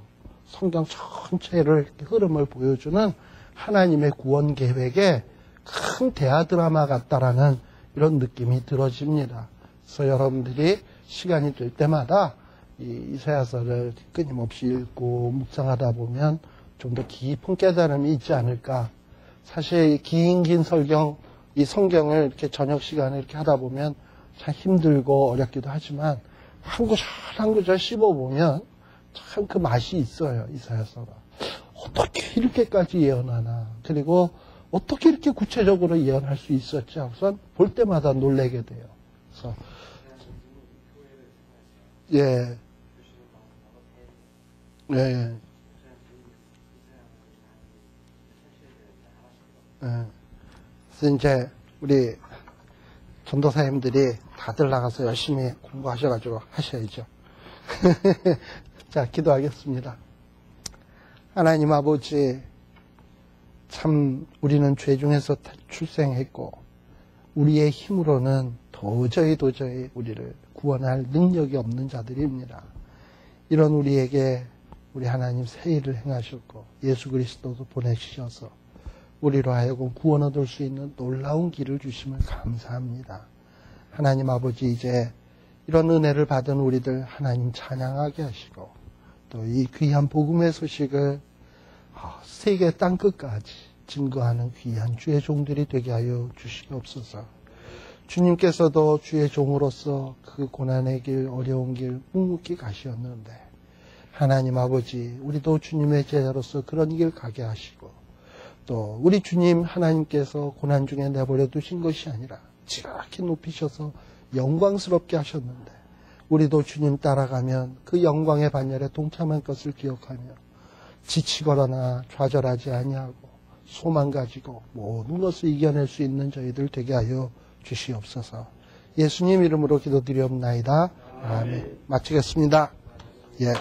성경 전체를 흐름을 보여주는 하나님의 구원 계획에 큰 대하 드라마 같다라는 이런 느낌이 들어집니다. 그래서 여러분들이 시간이 될 때마다 이사야서를 끊임없이 읽고 묵상하다 보면 좀 더 깊은 깨달음이 있지 않을까. 사실 긴 설경, 이 성경을 이렇게 저녁 시간에 이렇게 하다 보면 참 힘들고 어렵기도 하지만 한 구절 씹어보면 참 그 맛이 있어요. 이사야서가. 어떻게 이렇게까지 예언하나. 그리고 어떻게 이렇게 구체적으로 예언할 수 있었지 하고선 볼 때마다 놀라게 돼요. 그래서 예. 예. 그래서 이제 우리 전도사님들이 다들 나가서 열심히 공부하셔가지고 하셔야죠. 자, 기도하겠습니다. 하나님 아버지, 참 우리는 죄 중에서 출생했고 우리의 힘으로는 도저히 우리를 구원할 능력이 없는 자들입니다. 이런 우리에게 우리 하나님 새 일을 행하셨고 예수 그리스도도 보내주셔서 우리로 하여금 구원 얻을 수 있는 놀라운 길을 주심을 감사합니다. 하나님 아버지, 이제 이런 은혜를 받은 우리들 하나님 찬양하게 하시고 또 이 귀한 복음의 소식을 세계 땅끝까지 증거하는 귀한 주의 종들이 되게 하여 주시옵소서. 주님께서도 주의 종으로서 그 고난의 길, 어려운 길 묵묵히 가셨는데 하나님 아버지, 우리도 주님의 제자로서 그런 길 가게 하시고 또 우리 주님 하나님께서 고난 중에 내버려 두신 것이 아니라 지극히 높이셔서 영광스럽게 하셨는데 우리도 주님 따라가면 그 영광의 반열에 동참한 것을 기억하며 지치거나 좌절하지 아니하고 소망 가지고 모든 것을 이겨낼 수 있는 저희들 되게 하여 주시옵소서. 예수님 이름으로 기도드리옵나이다. 아멘. 마치겠습니다. 예.